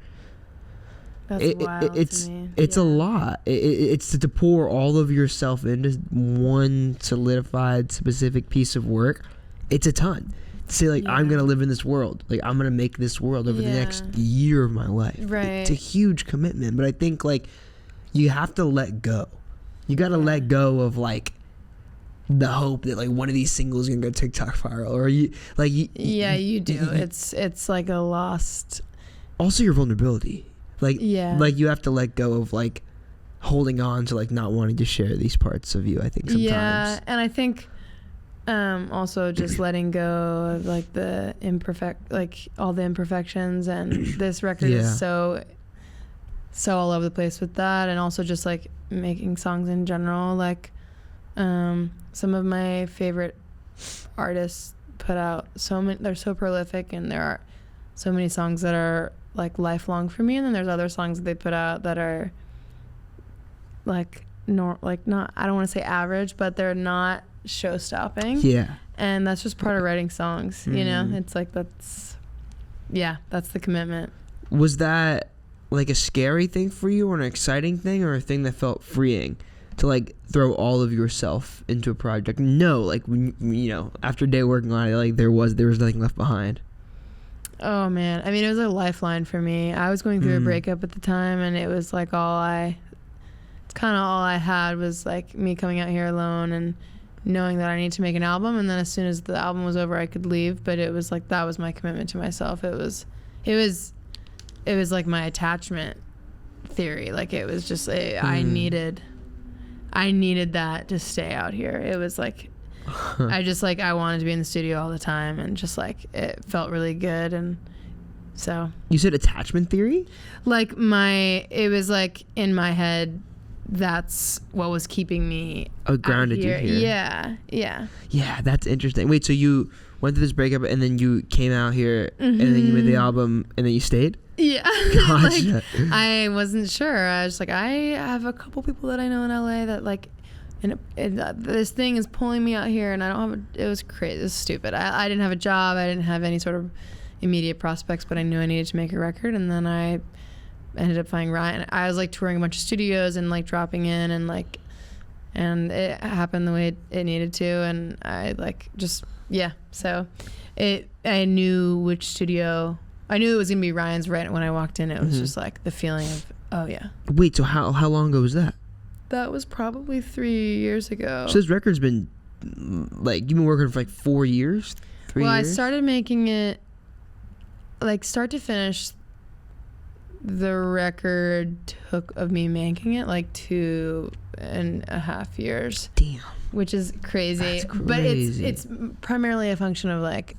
That's wild to me. It's a lot. It's to pour all of yourself into one solidified specific piece of work. It's a ton. To say like, I'm gonna live in this world, like I'm gonna make this world over the next year of my life. Right. It's a huge commitment, but I think like you have to let go. You gotta let go of like the hope that like one of these singles is gonna go TikTok viral, or you like you do. It's like a lost. Also, your vulnerability. Like you have to let go of like holding on to like not wanting to share these parts of you, I think sometimes. Yeah, and I think also just letting go of like all the imperfections, and this record is so all over the place with that, and also just like making songs in general. Like some of my favorite artists put out so many, they're so prolific, and there are so many songs that are like lifelong for me, and then there's other songs that they put out that are like not, I don't want to say average, but they're not show stopping. Yeah. And that's just part of writing songs, you know? It's like that's the commitment. Was that like a scary thing for you, or an exciting thing, or a thing that felt freeing to like throw all of yourself into a project? No, like when, you know, after a day working on it, like there was nothing left behind. Oh man, I mean, it was a lifeline for me. I was going through a breakup at the time, and it was like it's kind of all I had was like me coming out here alone and knowing that I need to make an album, and then as soon as the album was over I could leave. But it was like that was my commitment to myself. It was like my attachment theory. Like it was just I needed that to stay out here. It was like I wanted to be in the studio all the time, and just like it felt really good. And so you said attachment theory? Like it was like in my head, that's what was keeping me grounded you here. Yeah, that's interesting. Wait, so you went through this breakup, and then you came out here, and then you made the album, and then you stayed? Yeah. Gotcha. Like, I wasn't sure. I was like, I have a couple people that I know in LA that like, and this thing is pulling me out here, and I don't have it was crazy. It was stupid. I didn't have a job. I didn't have any sort of immediate prospects, but I knew I needed to make a record. And then I ended up finding Ryan. I was like touring a bunch of studios and like dropping in, and it happened the way it needed to. And I like just, so I knew which studio. I knew it was going to be Ryan's right when I walked in. It was just like the feeling of, oh yeah. Wait, so how long ago was that? That was probably 3 years ago. So this record's been, like, you've been working for like 4 years? 3 years? Well, I started making it, like, start to finish, the record took of me making it like 2.5 years. Damn. Which is crazy. That's crazy. But it's primarily a function of, like,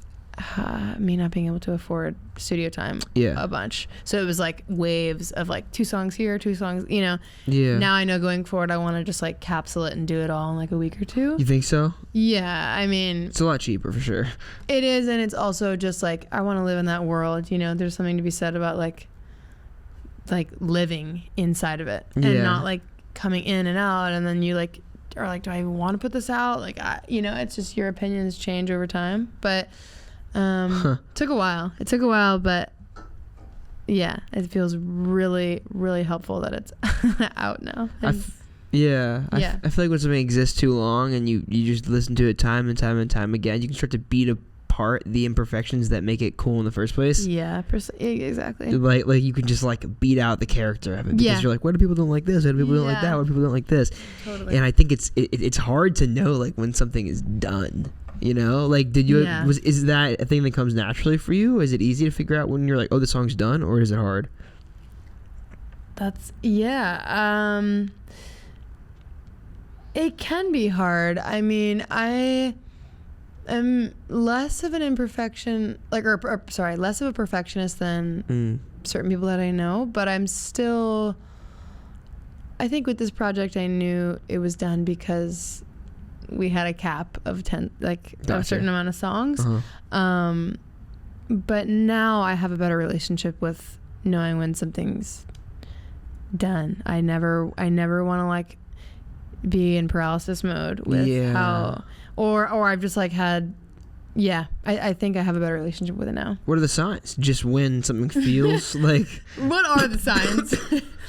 me not being able to afford studio time a bunch. So it was like waves of like 2 songs here, 2 songs, you know. Yeah. Now I know going forward I want to just like capsule it and do it all in like a week or 2. You think so? Yeah, I mean, it's a lot cheaper for sure. It is, and it's also just like I want to live in that world, you know. There's something to be said about like living inside of it and not like coming in and out, and then you like are like, do I even want to put this out? Like it's just your opinions change over time, but took a while. It took a while, but yeah, it feels really, really helpful that it's out now. I feel like when something exists too long and you just listen to it time and time and time again, you can start to beat apart the imperfections that make it cool in the first place. Yeah, exactly. Like you can just like beat out the character of it because you're like, why do people don't like this? Why do people don't like that? Why do people don't like this? Totally. And I think it's hard to know like when something is done. You know, like is that a thing that comes naturally for you? Is it easy to figure out when you're like, oh, the song's done, or is it hard? It can be hard. I mean, I am less of an less of a perfectionist than certain people that I know, but I'm still, I think with this project I knew it was done because we had a cap of 10, like a certain amount of songs. But now I have a better relationship with knowing when something's done. I never want to like be in paralysis mode with how, or I've just like had, I think I have a better relationship with it now. What are the signs? Just when something feels like. What are the signs?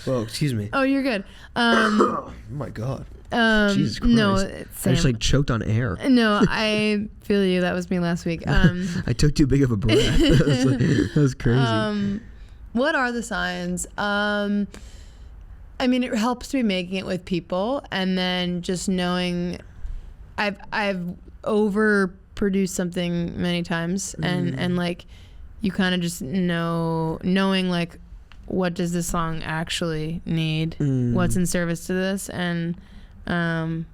Whoa, excuse me. Oh, you're good. Oh my God. Jesus Christ. No, I just like choked on air. No, I feel you. That was me last week. I took too big of a breath. That was crazy. What are the signs? I mean, it helps to be making it with people, and then just knowing I've overproduced something many times, and like you kind of just knowing like what does this song actually need, what's in service to this, and so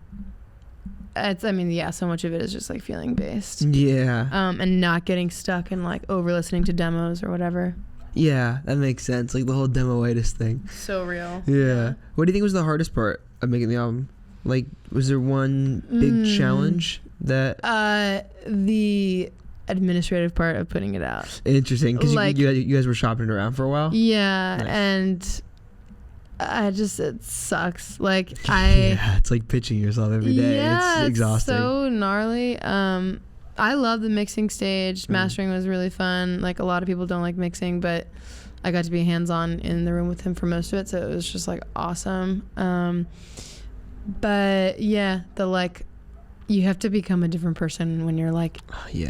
much of it is just like feeling based. And not getting stuck in like over listening to demos or whatever. Yeah, that makes sense. Like the whole demo-itis thing. So real. Yeah. What do you think was the hardest part of making the album? Like, was there one big challenge that? The administrative part of putting it out. Interesting, because like, you guys were shopping around for a while. Yeah, nice. And it sucks. Like it's like pitching yourself every day. Yeah, it's exhausting. It's so gnarly. I love the mixing stage. Mastering was really fun. Like a lot of people don't like mixing, but I got to be hands-on in the room with him for most of it, so it was just like awesome. But yeah, you have to become a different person when you're like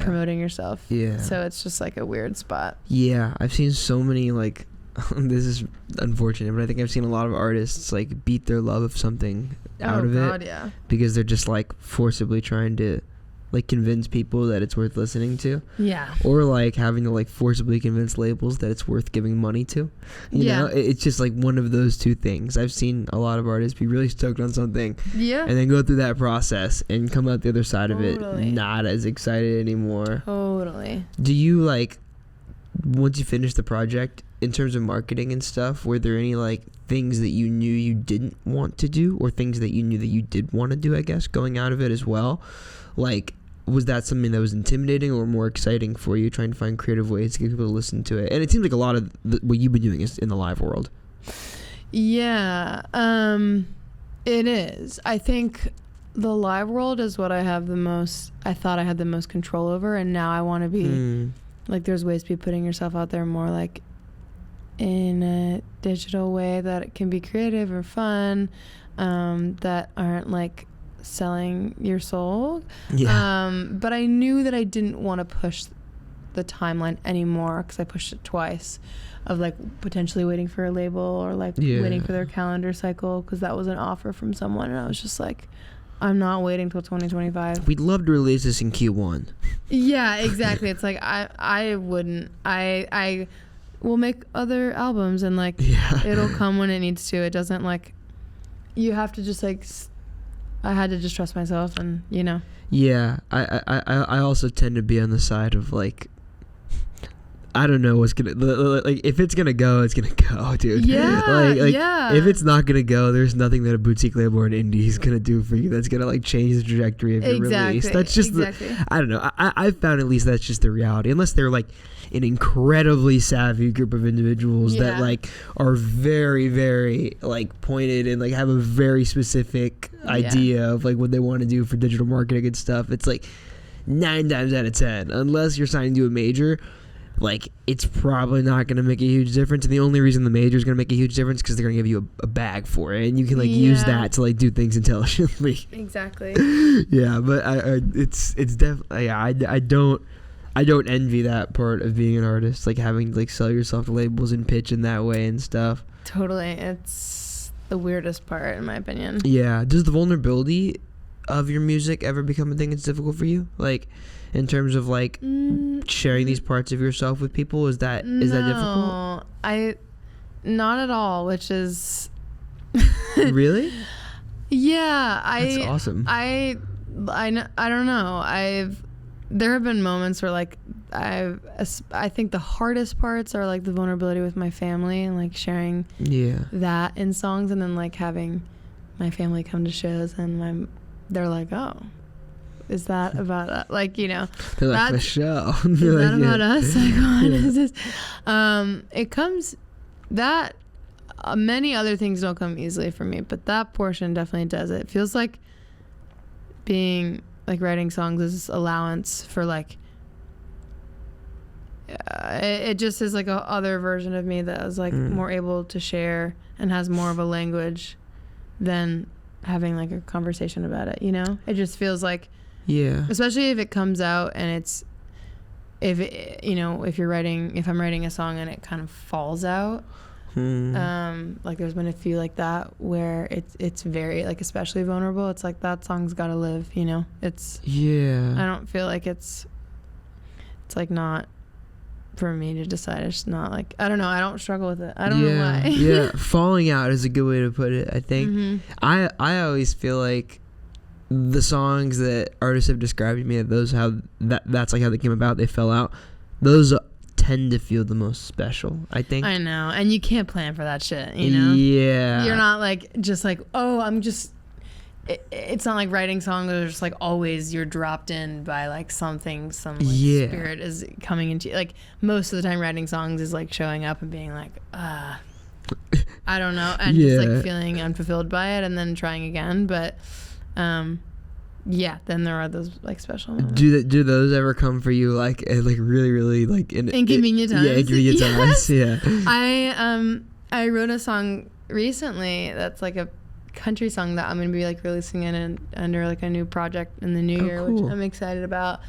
promoting yourself. Yeah. So it's just like a weird spot. Yeah, I've seen so many like this is unfortunate, but I think I've seen a lot of artists like beat their love of something out of it because they're just like forcibly trying to like convince people that it's worth listening to. Yeah. Or like having to like forcibly convince labels that it's worth giving money to. You know, it's just like one of those two things. I've seen a lot of artists be really stoked on something. Yeah. And then go through that process and come out the other side of it not as excited anymore. Totally. Do you like, once you finish the project, in terms of marketing and stuff, were there any like things that you knew you didn't want to do or things that you knew that you did want to do, I guess, going out of it as well? Like, was that something that was intimidating or more exciting for you, trying to find creative ways to get people to listen to it? And it seems like a lot of what you've been doing is in the live world. Yeah, it is. I think the live world is what I thought I had the most control over, and now I want to be, like, there's ways to be putting yourself out there more, like, in a digital way that it can be creative or fun, that aren't, like, selling your soul. But I knew that I didn't want to push the timeline anymore because I pushed it twice of like potentially waiting for a label or like waiting for their calendar cycle because that was an offer from someone, and I was just like, I'm not waiting till 2025. We'd love to release this in Q1. Yeah, exactly. It's like I wouldn't. I will make other albums and like it'll come when it needs to. It doesn't like, you have to just like, I had to just trust myself, and you know. Yeah, I also tend to be on the side of like, I don't know what's gonna, like, if it's gonna go, it's gonna go, dude. Yeah, If it's not gonna go, there's nothing that a boutique label or an indie is gonna do for you that's gonna like change the trajectory of your release. That's just I don't know. I've found at least that's just the reality. Unless they're like an incredibly savvy group of individuals that like are very, very like pointed and like have a very specific idea of like what they want to do for digital marketing and stuff. It's like 9 times out of 10, unless you're signing to a major, like it's probably not going to make a huge difference. And the only reason the major is going to make a huge difference because they're going to give you a bag for it, and you can like use that to like do things intelligently. Exactly. Yeah, but it's definitely I don't envy that part of being an artist, like having to like sell yourself to labels and pitch in that way and stuff. Totally. It's the weirdest part in my opinion. Yeah. Does the vulnerability of your music ever become a thing that's difficult for you? Like in terms of like sharing these parts of yourself with people, is that difficult? Not at all, which is Really? Yeah, that's awesome. I don't know. There have been moments where like I think the hardest parts are like the vulnerability with my family and like sharing that in songs, and then like having my family come to shows and they're like, oh, is that about us? Like, you know, they're like, the show. Is that about us? Like, what is this? It comes that many other things don't come easily for me, but that portion definitely does. It feels like being like writing songs is allowance for like it just is like a other version of me that is like more able to share and has more of a language than having like a conversation about it, you know? It just feels like, yeah, especially if it comes out and it's, if it, you know, if I'm writing a song and it kind of falls out, like there's been a few like that where it's very like especially vulnerable. It's like that song's gotta live, you know? I don't feel like it's like not for me to decide. It's not like, I don't know, I don't struggle with it. I don't know why. Yeah, falling out is a good way to put it, I think. I always feel like the songs that artists have described to me, that's like how they came about, they fell out, those tend to feel the most special, I think. I know, and you can't plan for that shit, you know? Yeah. You're not like, just like, oh, I'm just, it's not like writing songs are just like always you're dropped in by like something, some like spirit is coming into you. Like most of the time writing songs is like showing up and being like, I don't know, and just like feeling unfulfilled by it and then trying again. But then there are those like special moments. Do those ever come for you like really, really like inconvenient times? Yeah, inconvenient times. Yeah. I wrote a song recently that's like a country song that I'm gonna be like releasing under like a new project in the new year, cool. which I'm excited about.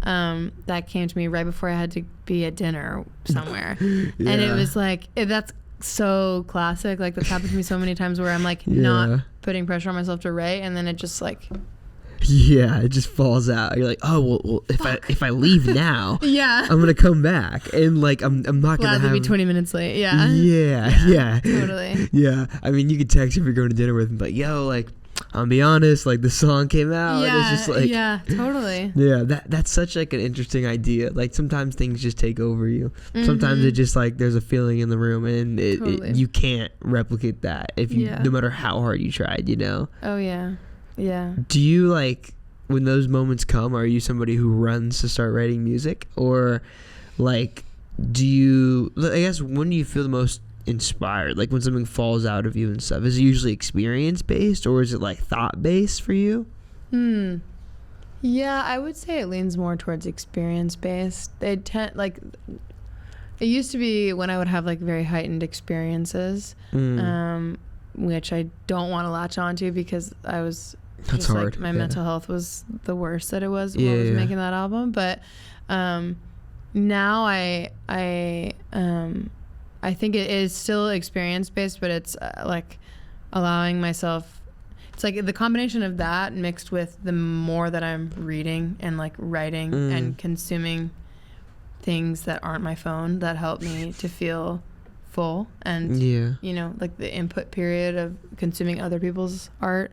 That came to me right before I had to be at dinner somewhere. And it was like that's so classic. Like that's happened to me so many times where I'm like not putting pressure on myself to write, and then it just like it just falls out. You're like, oh well if I leave now, I'm gonna come back, and like I'm not gonna have be 20 minutes late. Totally. Yeah, I mean, you could text if you're going to dinner with him, but yo, like, I'll be honest, like the song came out, and it's just like totally. That's such like an interesting idea. Like sometimes things just take over you. Sometimes it just like there's a feeling in the room, and you can't replicate that if you no matter how hard you tried, you know. Oh yeah. Do you like when those moments come? Are you somebody who runs to start writing music, or like do you? I guess when do you feel the most inspired? Like when something falls out of you and stuff. Is it usually experience based, or is it like thought based for you? Yeah, I would say it leans more towards experience based. It used to be when I would have like very heightened experiences, which I don't want to latch onto because I was. That's just hard. Like my mental health was the worst that it was when I was making that album. But now I think it is still experience based, but it's like allowing myself. It's like the combination of that mixed with the more that I'm reading and like writing and consuming things that aren't my phone that help me to feel full, and you know, like the input period of consuming other people's art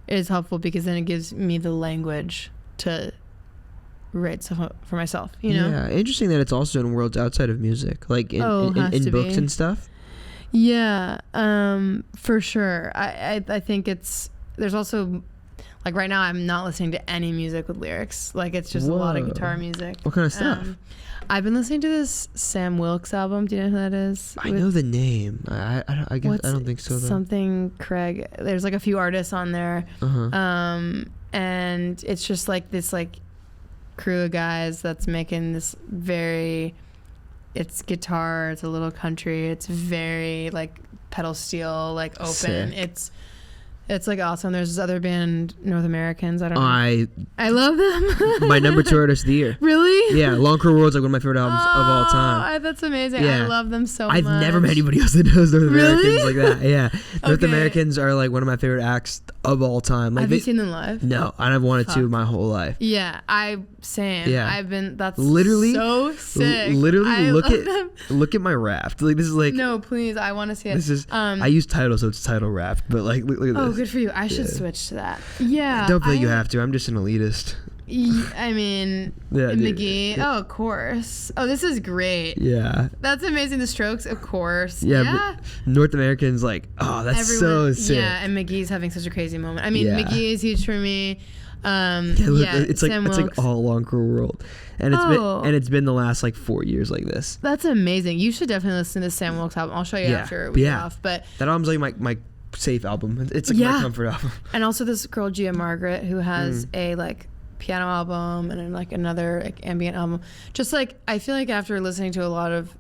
is helpful because then it gives me the language to write stuff for myself, you know? Yeah, interesting that it's also in worlds outside of music, like in books and stuff. Yeah, for sure. I think there's also, like right now I'm not listening to any music with lyrics. Like it's just a lot of guitar music. What kind of stuff? I've been listening to this Sam Wilkes album. Do you know who that is? I know the name. I guess I don't think so though. Something Craig. There's like a few artists on there. And it's just like this like crew of guys that's making this it's guitar, it's a little country, it's very like pedal steel, like open. Sick. It's like awesome. There's this other band, North Americans. I don't know. I love them. My number 2 artist of the year. Really? Yeah, Long Career World's like one of my favorite albums of all time. That's amazing. Yeah. I love them so much. I've never met anybody else that knows North Americans like that. Yeah. North Okay. Americans are like one of my favorite acts of all time. Like, Have you seen them live? No, and I've wanted to my whole life. Yeah, same. Yeah. That's literally so sick. Literally them. look at my raft. Like this is like No, please, I want to see it. This is I use Tidal, so it's Tidal Raft, but like look at this. Oh, good for you. I should switch to that. Yeah. Don't feel like you have to. I'm just an elitist. I mean, McGee. Oh, of course. Oh, this is great. Yeah. That's amazing. The Strokes, of course. Yeah. But North Americans, like, oh, that's so sick. Yeah, and McGee's having such a crazy moment. I mean, McGee is huge for me. It's like all along Cruel World, and it's been the last like 4 years like this. That's amazing. You should definitely listen to Sam Wilkes album. I'll show you after we get off. But that album's like my safe album. It's like my comfort album. And also this girl Gia Margaret, who has a like piano album and then like another like ambient album. Just like I feel like after listening to a lot of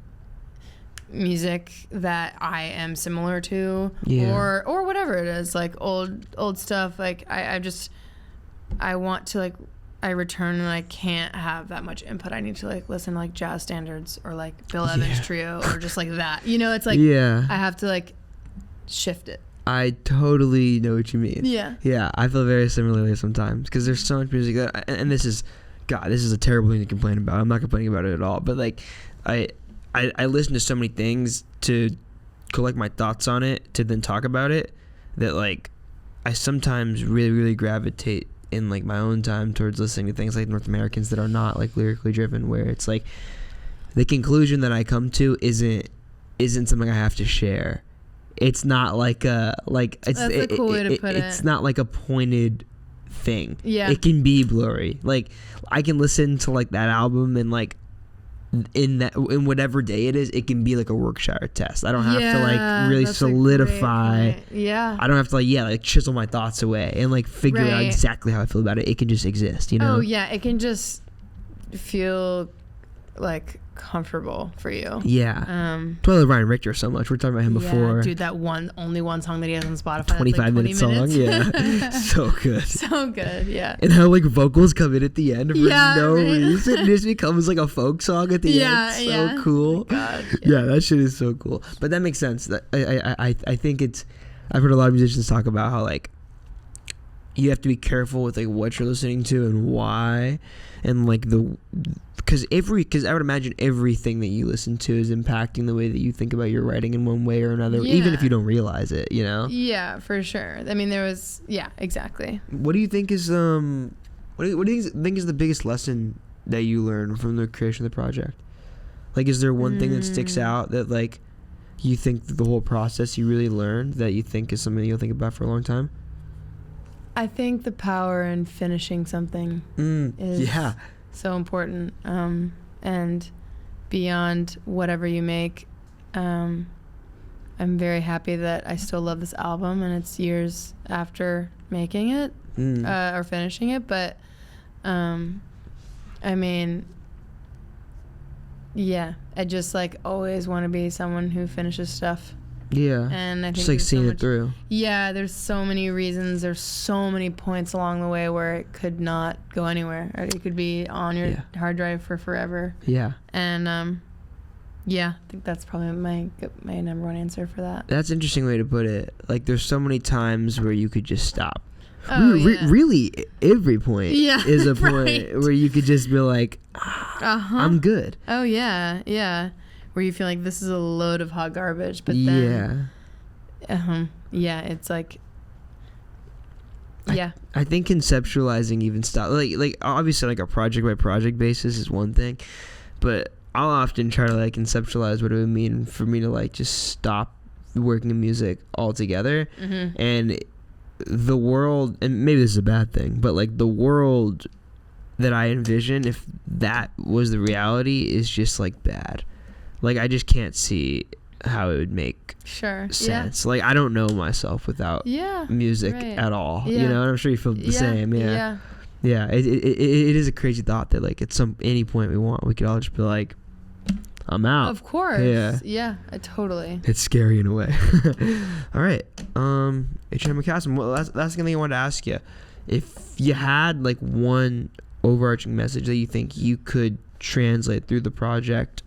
music that I am similar to, or whatever it is, like old stuff, like I want to like I return and I can't have that much input. I need to like listen to like jazz standards or like Bill Evans trio or just like that, you know. It's like I have to like shift it. I totally know what you mean. Yeah, I feel very similarly sometimes because there's so much music that, and this is a terrible thing to complain about. I'm not complaining about it at all, but like I listen to so many things to collect my thoughts on it to then talk about it that like I sometimes really, really gravitate in like my own time towards listening to things like North Americans that are not like lyrically driven, where it's like the conclusion that I come to isn't something I have to share. It's not like it's a cool way to put it. It's not like a pointed thing. Yeah, it can be blurry. Like I can listen to like that album and like in whatever day it is, it can be like a workshop or test. I don't have to like really solidify. I don't have to like chisel my thoughts away and like figure out exactly how I feel about it. It can just exist, you know? Oh yeah, it can just feel like comfortable for you. Yeah. Love Ryan Richter so much. We're talking about him before. Dude, that only one song that he has on Spotify. 25-minute song. Yeah. So good. So good. Yeah. And how like vocals come in at the end for no reason. It just becomes like a folk song at the end. So cool. Oh God, yeah, that shit is so cool. But that makes sense. That I think I've heard a lot of musicians talk about how like you have to be careful with like what you're listening to and why, and like because I would imagine everything that you listen to is impacting the way that you think about your writing in one way or another, even if you don't realize it, you know? Yeah, for sure. I mean, exactly. What do you think is what do you think is the biggest lesson that you learned from the creation of the project? Like, is there one thing that sticks out that like you think that the whole process you really learned that you think is something you'll think about for a long time? I think the power in finishing something is so important. And beyond whatever you make, I'm very happy that I still love this album and it's years after making it or finishing it. But I mean, I just like always want to be someone who finishes stuff. Yeah, and I think just like seeing it through. Yeah, there's so many reasons. There's so many points along the way where it could not go anywhere, or it could be on your hard drive for forever. Yeah, and I think that's probably my number one answer for that. That's an interesting way to put it. Like, there's so many times where you could just stop. Really, every point is a point where you could just be like, I'm good. Oh yeah. Where you feel like this is a load of hot garbage, but then it's like I think conceptualizing even stuff like obviously like a project by project basis is one thing, but I'll often try to like conceptualize what it would mean for me to like just stop working in music altogether, and the world, and maybe this is a bad thing, but like the world that I envision, if that was the reality, is just like bad. Like, I just can't see how it would make sense. Yeah. Like, I don't know myself without music at all. Yeah. You know, and I'm sure you feel the same. Yeah. It is a crazy thought that, like, at any point we could all just be like, I'm out. Of course. Yeah, totally. It's scary in a way. All right. Adriana McCassim, well, that's the thing I wanted to ask you. If you had, like, one overarching message that you think you could translate through the project,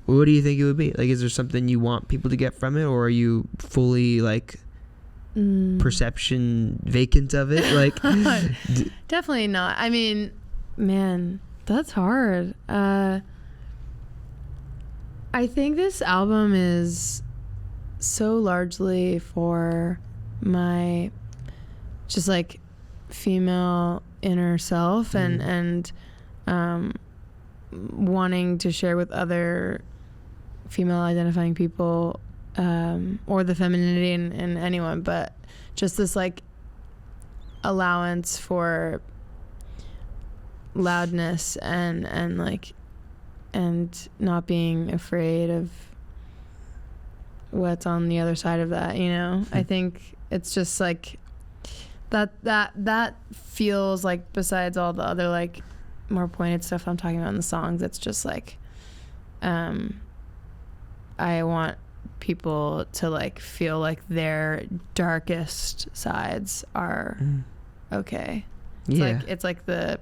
what do you think it would be? Like, is there something you want people to get from it, or are you fully like perception vacant of it? Like, definitely not. I mean, man, that's hard. I think this album is so largely for my just like female inner self and wanting to share with other female identifying people, or the femininity in anyone, but just this like allowance for loudness and like, and not being afraid of what's on the other side of that, you know. I think it's just like that feels like, besides all the other like more pointed stuff I'm talking about in the songs, it's just like I want people to like feel like their darkest sides are okay. It's like the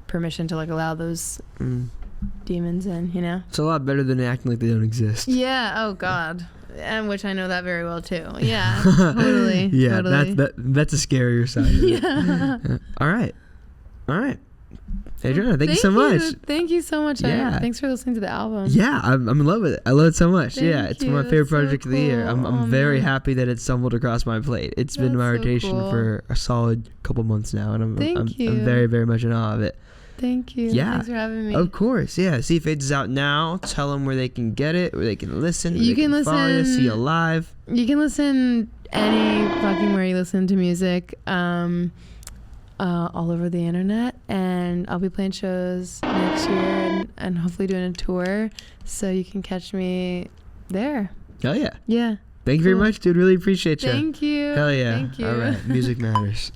permission to like allow those demons in, you know. It's a lot better than acting like they don't exist. Yeah. Oh God. And which I know that very well too. Yeah. Totally. Yeah. Totally. That's a scarier side. Yeah. All right. Adriana, thank you so much. Thank you so much. Yeah. Thanks for listening to the album. Yeah, I'm in love with it. I love it so much. Thank It's you. my favorite That's so project of the year. cool. I'm Oh, very man. happy that it stumbled across my plate. It's been my That's so rotation cool. for a solid couple months now, and I'm Thank you. very, very much in awe of it. Thank you. Yeah. Thanks for having me. Of course, yeah. See if it's out now. Tell them where they can get it, where they can listen. Where You they can follow you, listen- see you live. You can listen any fucking where you listen to music, all over the internet, and I'll be playing shows next year and hopefully doing a tour, so you can catch me there. Hell yeah. Yeah. Thank you very Cool. much, dude. Really appreciate you. Thank you. Hell yeah. Thank you. All right. Music matters.